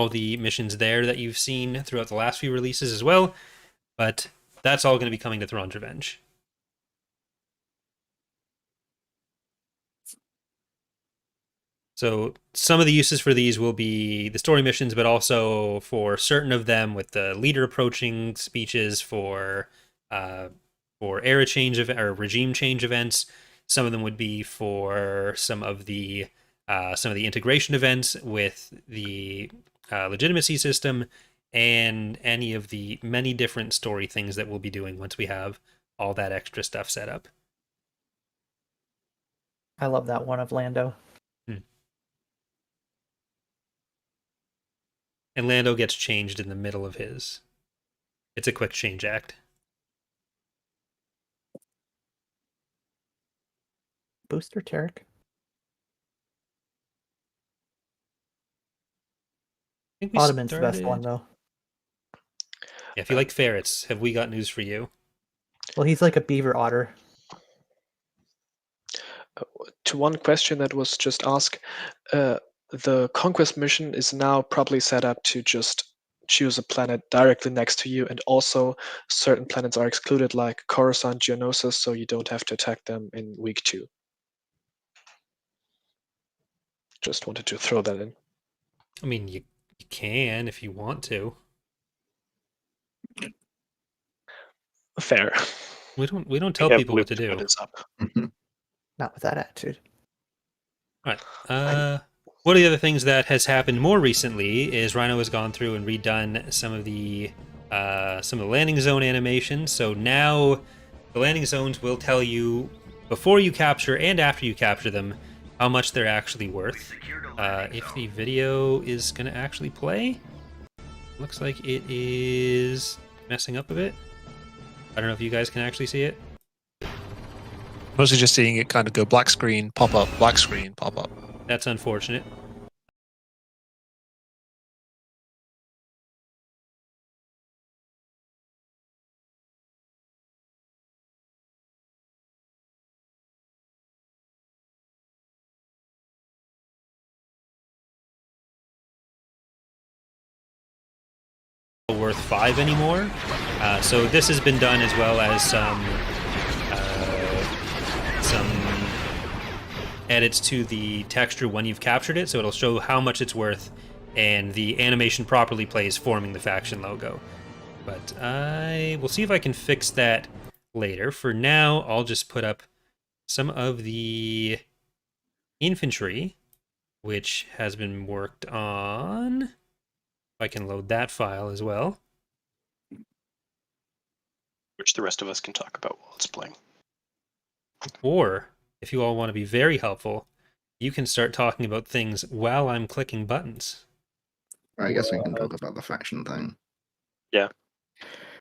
the missions there that you've seen throughout the last few releases as well. But that's all going to be coming to Thrawn's Revenge. So some of the uses for these will be the story missions, but also for certain of them with the leader approaching speeches for era change or regime change events. Some of them would be for some of the integration events with the legitimacy system, and any of the many different story things that we'll be doing once we have all that extra stuff set up. I love that one of Lando. And Lando gets changed in the middle of his. It's a quick change act. Booster Tarek. Ottoman's the best one, though. Yeah, if you like ferrets, have we got news for you? Well, he's like a beaver otter. To one question that was just asked, the Conquest mission is now probably set up to just choose a planet directly next to you, and also certain planets are excluded, like Coruscant, Geonosis, so you don't have to attack them in week 2. Just wanted to throw that in. I mean, you can if you want to. Fair. We don't tell people what to do. Not with that attitude. All right. One of the other things that has happened more recently is Rhino has gone through and redone some of the landing zone animations. So now the landing zones will tell you before you capture and after you capture them how much they're actually worth. If the video is going to actually play, looks like it is messing up a bit. I don't know if you guys can actually see it. Mostly just seeing it kind of go black screen, pop up, black screen, pop up. That's unfortunate. Worth 5 anymore. So this has been done as well as some edits to the texture when you've captured it, so it'll show how much it's worth, and the animation properly plays forming the faction logo. But I will see if I can fix that later. For now, I'll just put up some of the infantry, which has been worked on. If I can load that file as well. Which the rest of us can talk about while it's playing. Or, if you all want to be very helpful, you can start talking about things while I'm clicking buttons. I guess I can talk about the faction thing. Yeah.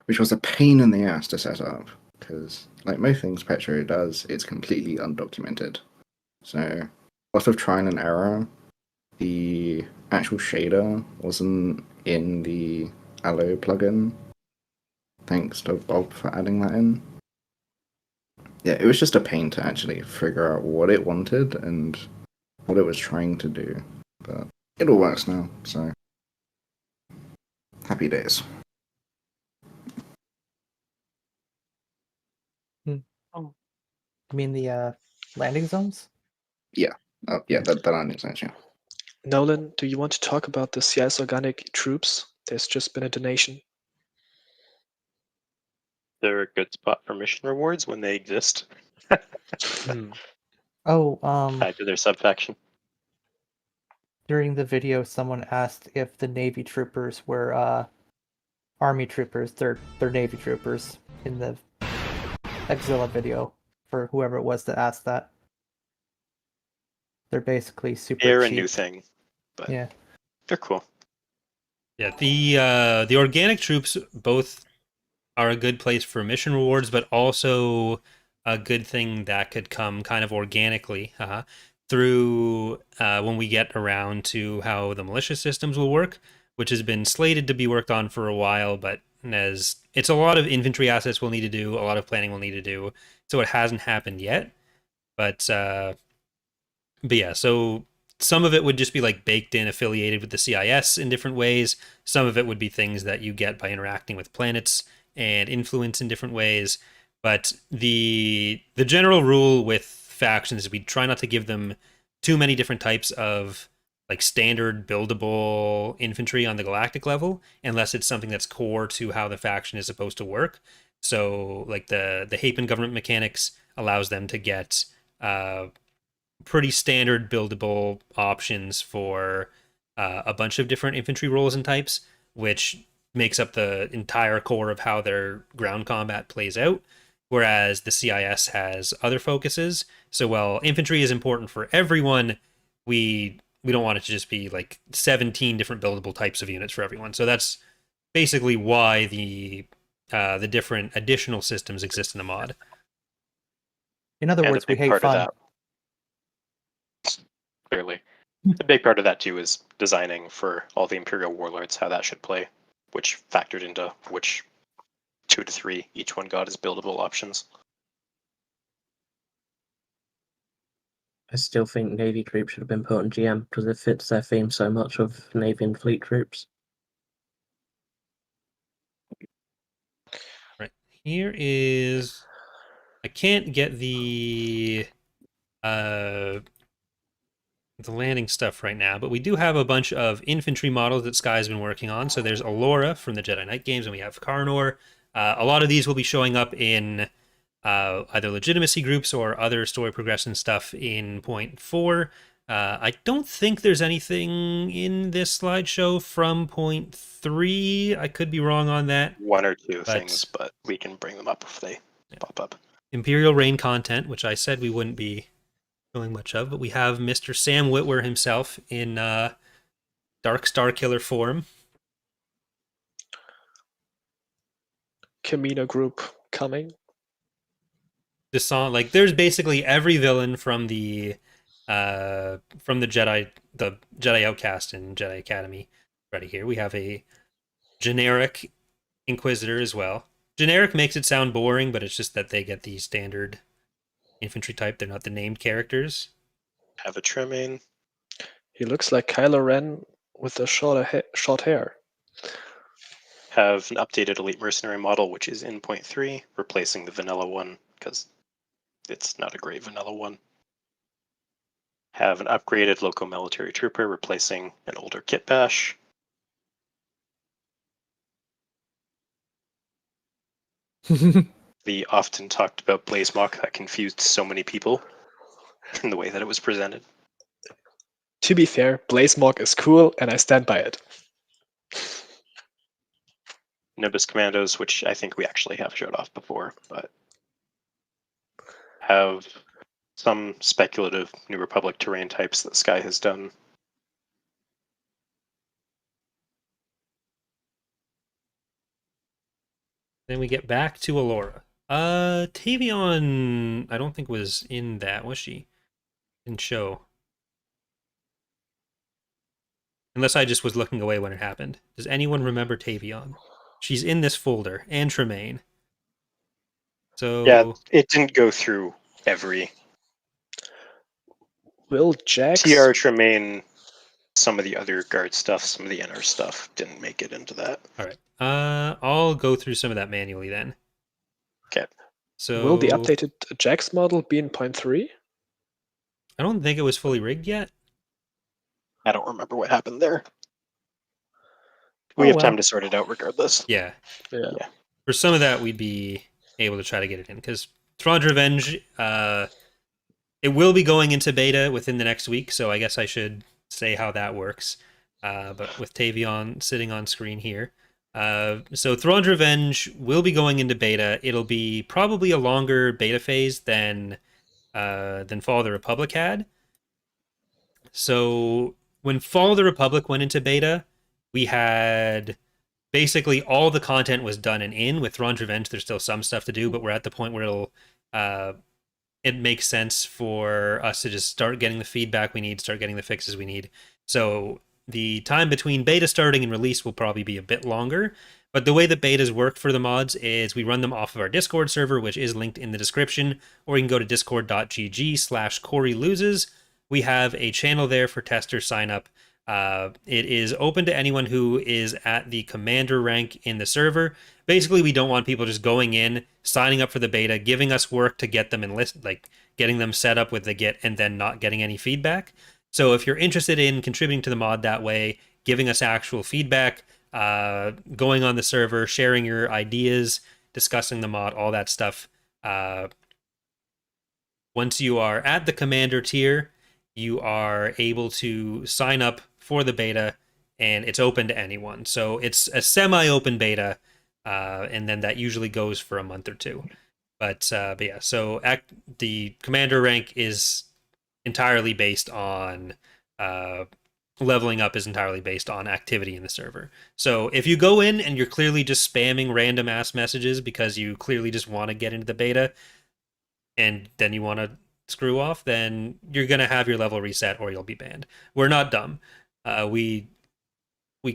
Which was a pain in the ass to set up, because, like most things Petro does, it's completely undocumented. So, lots of trial and error. The actual shader wasn't in the Allo plugin. Thanks to Bob for adding that in. Yeah, it was just a pain to actually figure out what it wanted and what it was trying to do. But it all works now, so happy days. Oh. You mean the landing zones? Yeah. Oh, yeah, that landing zones, yeah. Nolan, do you want to talk about the CS organic troops? There's just been a donation. They're a good spot for mission rewards when they exist. Oh, Tied to their subfaction. during the video, someone asked if the Navy troopers were Army troopers. They're Navy troopers in the Exila video for whoever it was that asked that. They're basically super They're cheap. a new thing, but yeah, they're cool. Yeah, the organic troops both are a good place for mission rewards, but also a good thing that could come kind of organically through when we get around to how the militia systems will work, which has been slated to be worked on for a while, but as it's a lot of infantry assets we'll need to do, a lot of planning we'll need to do, so it hasn't happened yet. But yeah, so some of it would just be like baked in, affiliated with the CIS in different ways. Some of it would be things that you get by interacting with planets and influence in different ways. But the general rule with factions is we try not to give them too many different types of like standard buildable infantry on the galactic level, unless it's something that's core to how the faction is supposed to work. So like the Hapen government mechanics allows them to get pretty standard buildable options for a bunch of different infantry roles and types, which makes up the entire core of how their ground combat plays out. Whereas the CIS has other focuses. So while infantry is important for everyone, we don't want it to just be like 17 different buildable types of units for everyone. So that's basically why the different additional systems exist in the mod. in other words, we hate fun. Clearly. A big part of that too is designing for all the Imperial warlords how that should play, which factored into which 2 to 3 each one got as buildable options. I still think Navy troops should have been put on GM because it fits their theme so much of Navy and fleet troops. Right. Here is I can't get the landing stuff right now, but we do have a bunch of infantry models that Sky's been working on. So there's Allura from the Jedi Knight games, and we have Karnor. A lot of these will be showing up in either legitimacy groups or other story progression stuff in 0.4. I don't think there's anything in this slideshow from 0.3. I could be wrong on that. 1 or 2 things, but we can bring them up if they pop up. Imperial Reign content, which I said we wouldn't be showing much of, but we have Mr. Sam Witwer himself in Dark Star Killer form. Camino group coming. The song, like, there's basically every villain from the Jedi Outcast and Jedi Academy ready here. We have a generic Inquisitor as well. Generic makes it sound boring, but it's just that they get the standard infantry type. They're not the named characters. Have a trimming. He looks like Kylo Ren with the short hair. Have an updated Elite Mercenary model, which is in 0.3, replacing the vanilla one, because it's not a great vanilla one. Have an upgraded local military trooper replacing an older kit bash. The often talked about Blaze Mock that confused so many people in the way that it was presented. To be fair, Blaze Mock is cool, and I stand by it. Nimbus Commandos, which I think we actually have showed off before, but have some speculative New Republic terrain types that Sky has done. Then we get back to Allura. Tavion, I don't think was in that, was she? Didn't show. Unless I just was looking away when it happened. Does anyone remember Tavion? She's in this folder, and Tremaine. So yeah, it didn't go through every. Will Jax? TR Tremaine, some of the other guard stuff, some of the NR stuff didn't make it into that. All right. I'll go through some of that manually then. Okay. So will the updated Jax model be in 0.3? I don't think it was fully rigged yet. I don't remember what happened there. We have time to sort it out regardless. Yeah. Yeah. For some of that, we'd be able to try to get it in because Thrawn's Revenge, it will be going into beta within the next week, so I guess I should say how that works. But with Tavion sitting on screen here. So Thrawn's Revenge will be going into beta. It'll be probably a longer beta phase than Fall of the Republic had. So when Fall of the Republic went into beta, we had basically all the content was done and in. With Thrawn's Revenge, there's still some stuff to do, but we're at the point where it makes sense for us to just start getting the feedback we need, start getting the fixes we need. So the time between beta starting and release will probably be a bit longer. But the way that betas work for the mods is we run them off of our Discord server, which is linked in the description, or you can go to discord.gg/CoreyLoses. We have a channel there for testers sign up. It is open to anyone who is at the commander rank in the server. Basically, we don't want people just going in, signing up for the beta, giving us work to get them enlisted, like getting them set up with the Git and then not getting any feedback. So if you're interested in contributing to the mod that way, giving us actual feedback, going on the server, sharing your ideas, discussing the mod, all that stuff. Once you are at the commander tier, you are able to sign up for the beta, and it's open to anyone. So it's a semi-open beta, and then that usually goes for a month or two. But yeah, so the commander rank is entirely based on leveling up is entirely based on activity in the server. So if you go in and you're clearly just spamming random ass messages because you clearly just want to get into the beta and then you want to screw off, then you're going to have your level reset or you'll be banned. We're not dumb. We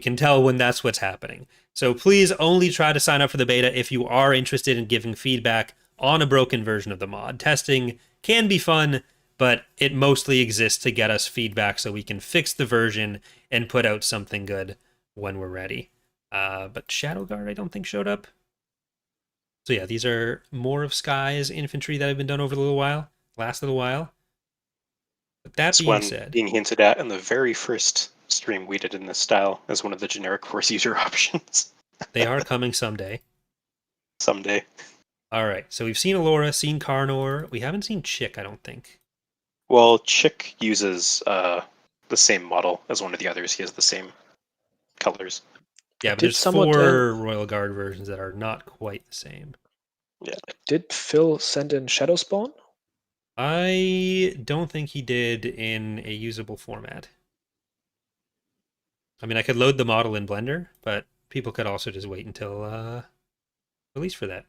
can tell when that's what's happening. So please only try to sign up for the beta if you are interested in giving feedback on a broken version of the mod. Testing can be fun, but it mostly exists to get us feedback so we can fix the version and put out something good when we're ready. But Shadow Guard, I don't think, showed up. So yeah, these are more of Sky's infantry that have been done over last little while. But that being said, being hinted at in the very first stream we did in this style as one of the generic force user options. They are coming someday. Someday. All right, so we've seen Allura, seen Karnor. We haven't seen Chick, I don't think. Well, Chick uses the same model as one of the others. He has the same colors. Yeah, but there's 4 Royal Guard versions that are not quite the same. Yeah. Did Phil send in Shadow Spawn? I don't think he did in a usable format. I mean, I could load the model in Blender, but people could also just wait until release for that.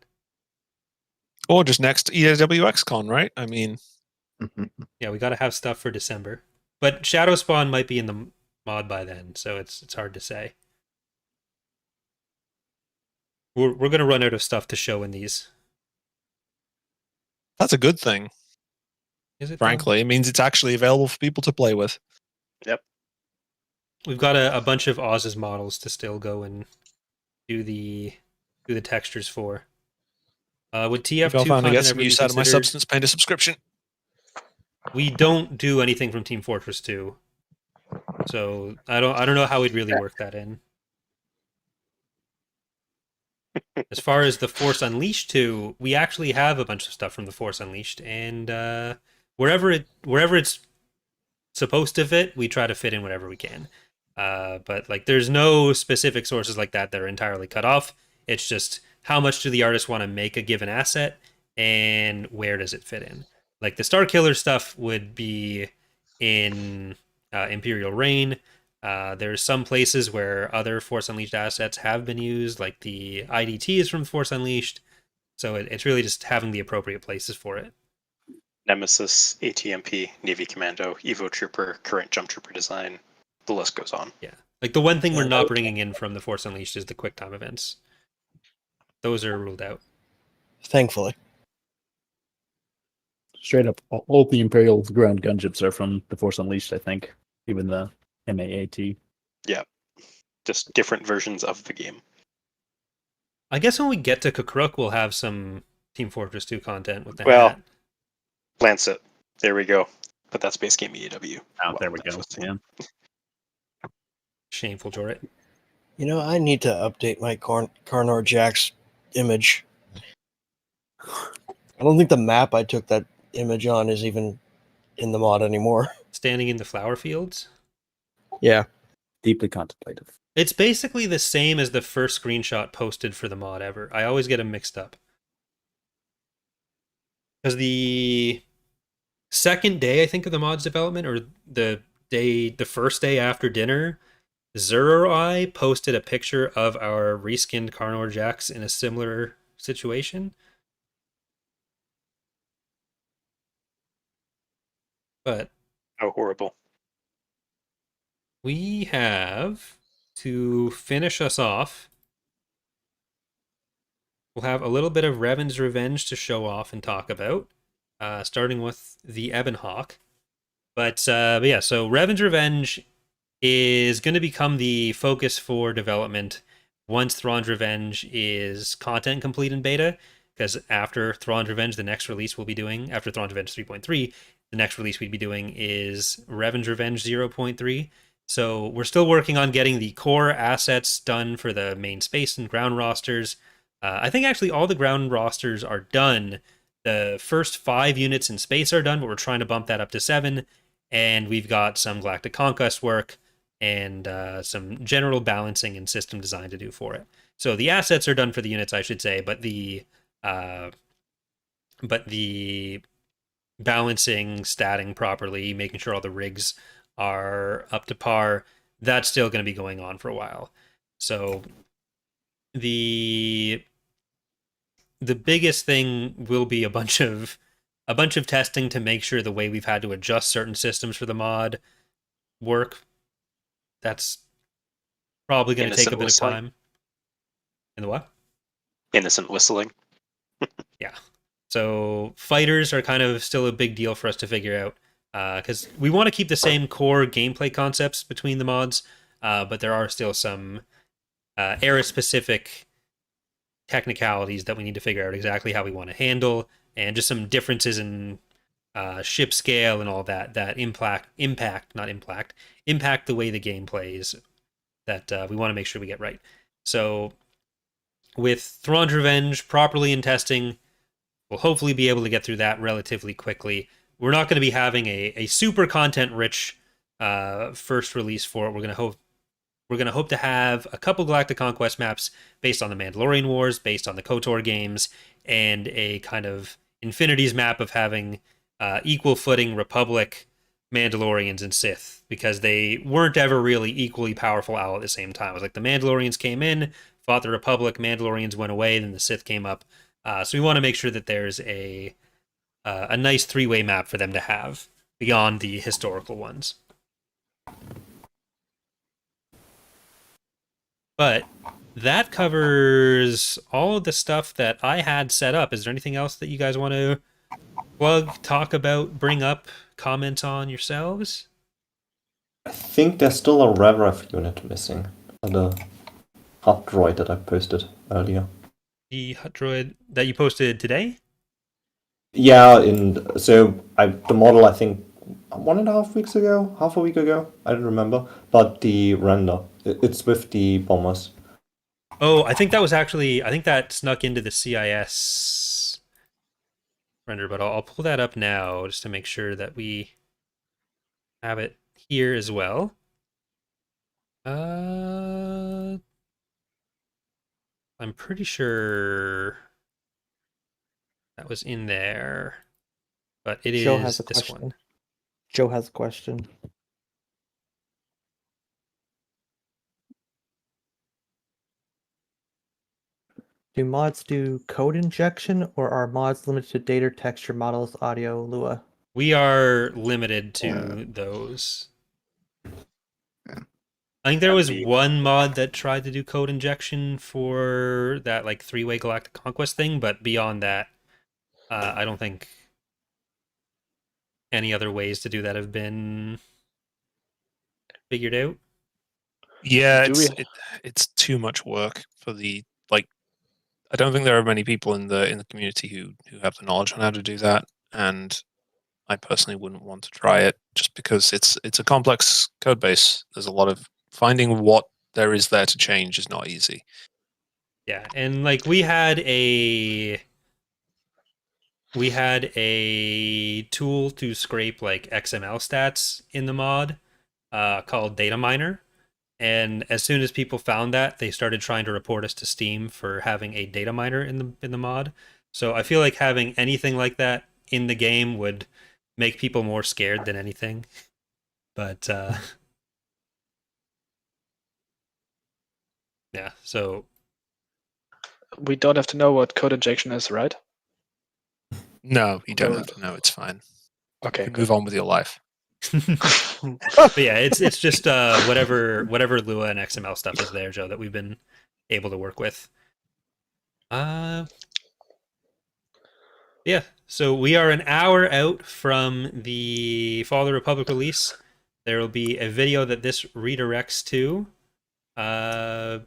Or just next EaWXCon, right? I mean... Yeah, we got to have stuff for December. But Shadow Spawn might be in the mod by then, so it's hard to say. We're going to run out of stuff to show in these. That's a good thing. Is it? Frankly, it means it's actually available for people to play with. Yep. We've got a bunch of Oz's models to still go and do the textures for. Would TF2 I'll finally get content some ever use be out of my considered- Substance Painter subscription. we don't do anything from Team Fortress 2. So I don't know how we'd really work that in. As far as the Force Unleashed 2, we actually have a bunch of stuff from the Force Unleashed, and wherever it's supposed to fit, we try to fit in whatever we can. But like, there's no specific sources like that are entirely cut off. It's just how much do the artists want to make a given asset, and where does it fit in? Like the Star Killer stuff would be in Imperial Reign. There's some places where other Force Unleashed assets have been used, like the IDT is from Force Unleashed. So it's really just having the appropriate places for it. Nemesis, ATMP, Navy Commando, Evo Trooper, current Jump Trooper design. The list goes on. Yeah. Like the one thing we're not bringing in from the Force Unleashed is the QuickTime events. Those are ruled out. Thankfully. Straight up, all the Imperial ground gunships are from the Force Unleashed, I think. Even the MAAT. Yeah. Just different versions of the game. I guess when we get to Kukruk, we'll have some Team Fortress 2 content with the Well, hat. Lancet. There we go. But that's base game EAW. Oh, there we go. Yeah. Shameful, Jorrit. You know, I need to update my Carnor Jax image. I don't think the map I took that image on is even in the mod anymore. Standing in the flower fields? Yeah. Deeply contemplative. It's basically the same as the first screenshot posted for the mod ever. I always get them mixed up. Because the second day, I think, of the mod's development, or the first day after dinner, Zero I posted a picture of our reskinned Carnor Jax in a similar situation. But how horrible. We have, to finish us off, we'll have a little bit of Revan's Revenge to show off and talk about, starting with the Ebon Hawk. But yeah, so Revan's Revenge is going to become the focus for development once Thrawn's Revenge is content complete in beta, because after Thrawn's Revenge, the next release we'll be doing, after Thrawn's Revenge 3.3, the next release we'd be doing is Revan's Revenge 0.3. So we're still working on getting the core assets done for the main space and ground rosters. I think actually all the ground rosters are done. The first 5 units in space are done, but we're trying to bump that up to 7. And we've got some Galactic Conquest work and some general balancing and system design to do for it. So the assets are done for the units, I should say, but the balancing, statting properly, making sure all the rigs are up to par, that's still going to be going on for a while. So the biggest thing will be a bunch of testing to make sure the way we've had to adjust certain systems for the mod work. That's probably going to take a bit of time. In the what? Innocent whistling. Yeah. So fighters are kind of still a big deal for us to figure out, because we want to keep the same core gameplay concepts between the mods, but there are still some era-specific technicalities that we need to figure out exactly how we want to handle, and just some differences in ship scale and all that impact the way the game plays, that we want to make sure we get right. So with Thrawn's Revenge properly in testing, we'll hopefully be able to get through that relatively quickly. We're not going to be having a super content-rich first release for it. We're going to hope to have a couple Galactic Conquest maps based on the Mandalorian Wars, based on the KOTOR games, and a kind of Infinities map of having equal footing Republic, Mandalorians, and Sith, because they weren't ever really equally powerful all at the same time. It was like the Mandalorians came in, fought the Republic, Mandalorians went away, then the Sith came up. So we want to make sure that there's a nice three-way map for them to have beyond the historical ones. But that covers all of the stuff that I had set up. Is there anything else that you guys want to plug, talk about, bring up, comment on yourselves? I think there's still a RevRef unit missing. The hot droid that I posted earlier. The hot droid that you posted today? Yeah, the model I think 1.5 weeks ago, half a week ago, I don't remember. But the render, it's with the bombers. Oh, I think that snuck into the CIS render, but I'll pull that up now just to make sure that we have it here as well. I'm pretty sure that was in there, but it Joe is has a this question. one. Joe has a question. Do mods do code injection, or are mods limited to data, texture, models, audio, Lua? We are limited to those. I think there was one mod that tried to do code injection for that like 3-way galactic conquest thing, but beyond that, I don't think any other ways to do that have been figured out. Yeah, it's too much work for I don't think there are many people in the community who have the knowledge on how to do that, and I personally wouldn't want to try it just because it's a complex code base. There's a lot of finding what there is there to change is not easy. Yeah, and like we had a tool to scrape like XML stats in the mod called Data Miner. And as soon as people found that, they started trying to report us to Steam for having a data miner in the mod. So I feel like having anything like that in the game would make people more scared than anything. But yeah, so We don't have to know what code injection is, right? No, you don't have to know. It's fine. Okay, you can move on with your life. but yeah, it's just whatever Lua and XML stuff is there, Joe, that we've been able to work with. Yeah, so we are an hour out from the Fall of the Republic release. There will be a video that this redirects to, and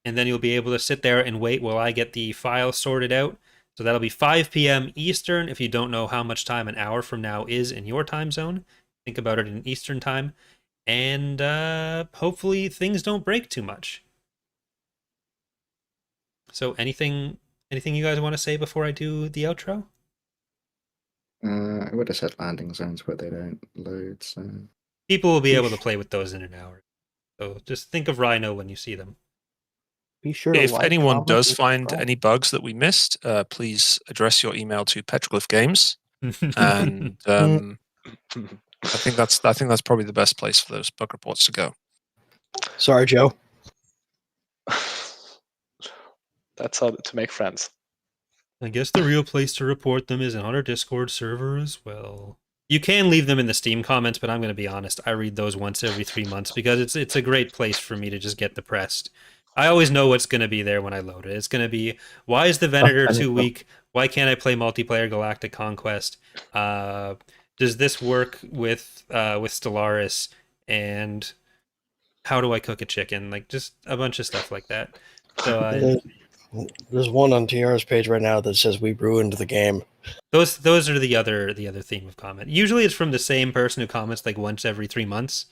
then you'll be able to sit there and wait while I get the file sorted out. So that'll be 5 p.m. Eastern. If you don't know how much time an hour from now is in your time zone, think about it in Eastern time. And hopefully things don't break too much. So anything you guys want to say before I do the outro? I would have said landing zones, but they don't load, so... People will be able to play with those in an hour. So just think of Rhino when you see them. Be sure to If like, anyone comment, does and find subscribe. any bugs that we missed, please address your email to Petroglyph Games, and I think that's probably the best place for those bug reports to go. Sorry, Joe. That's how to make friends. I guess the real place to report them is on our Discord server as well. You can leave them in the Steam comments, but I'm going to be honest. I read those once every 3 months because it's a great place for me to just get depressed. I always know what's going to be there when I load it. It's going to be, why is the Venator too weak? Why can't I play multiplayer Galactic Conquest? Does this work with Stellaris? And how do I cook a chicken? Like just a bunch of stuff like that. So there's one on TR's page right now that says we ruined the game. Those are the other theme of comment. Usually it's from the same person who comments like once every 3 months.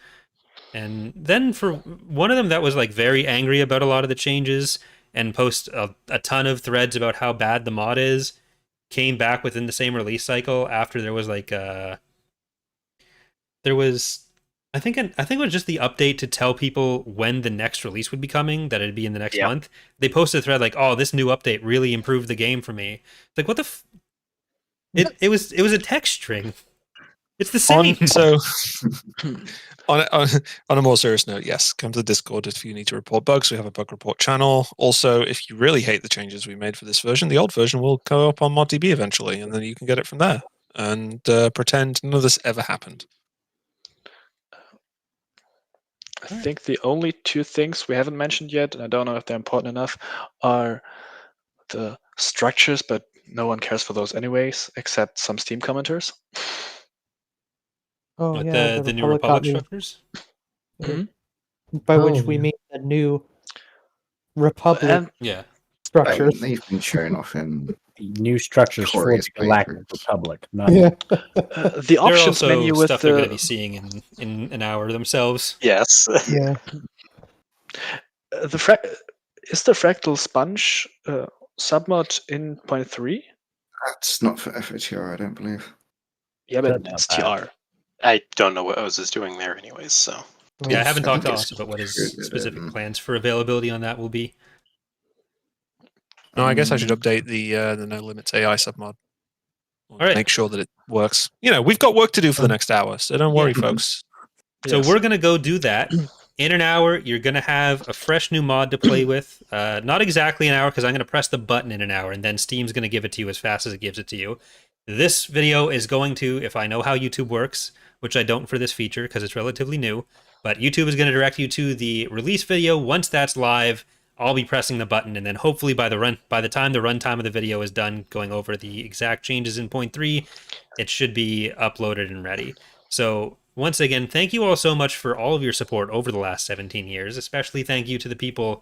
And then for one of them that was like very angry about a lot of the changes and post a ton of threads about how bad the mod is, came back within the same release cycle after there was like I think it was just the update to tell people when the next release would be coming, that it'd be in the next month. They posted a thread like, "Oh, this new update really improved the game for me." Like, what the it was a text string. It's the same. On a more serious note, yes, come to the Discord if you need to report bugs. We have a bug report channel. Also, if you really hate the changes we made for this version, the old version will go up on ModDB eventually, and then you can get it from there and pretend none of this ever happened. I think the only 2 things we haven't mentioned yet, and I don't know if they're important enough, are the structures, but no one cares for those anyways, except some Steam commenters. Oh What, yeah, the new Republic structures? By which we mean the new Republic yeah structures. They've been shown off in new structures for Glorious the Galactic Patriots. Republic. Not The They're options also menu with stuff the they're going to be seeing in an hour themselves. Yes. Yeah. Is the fractal sponge submod in 0.3? That's not for FATR, I don't believe. Yeah, but Don't know it's that. TR. I don't know what Oz is doing there, anyways. So Yeah, I haven't talked to think Oz it's about what his included specific in- plans for availability on that will be. No, I guess I should update the No Limits AI submod. All right. Make sure that it works. You know, we've got work to do for the next hour, so don't worry, folks. So we're going to go do that. In an hour, you're going to have a fresh new mod to play with. Not exactly an hour, because I'm going to press the button in an hour, and then Steam's going to give it to you as fast as it gives it to you. This video is going to, if I know how YouTube works, which I don't for this feature because it's relatively new, but YouTube is going to direct you to the release video. Once that's live, I'll be pressing the button, and then hopefully by the time the runtime of the video is done, going over the exact changes in 0.3, it should be uploaded and ready. So once again, thank you all so much for all of your support over the last 17 years. Especially thank you to the people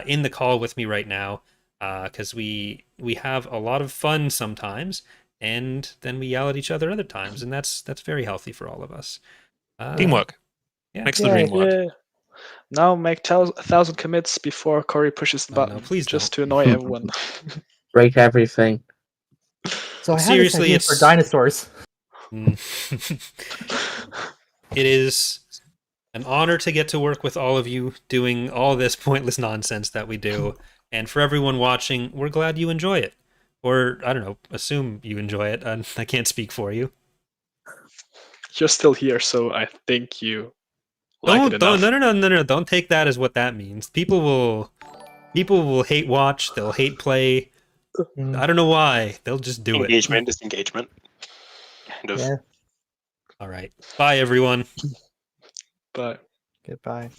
in the call with me right now, because we have a lot of fun sometimes, and then we yell at each other other times, and that's very healthy for all of us. Teamwork. Yeah. Makes the dream work. Yeah. Now make 1,000 commits before Corey pushes the button. No, please just don't. to annoy everyone. Break everything. So I have Seriously, this idea for it's dinosaurs. It is an honor to get to work with all of you doing all this pointless nonsense that we do. And for everyone watching, we're glad you enjoy it. Or, I don't know, assume you enjoy it. I can't speak for you. You're still here, so I think you like it enough. No. Don't take that as what that means. People will hate watch. They'll hate play. I don't know why. They'll just do engagement, disengagement. Kind of. Yeah. All right. Bye, everyone. Bye. Goodbye.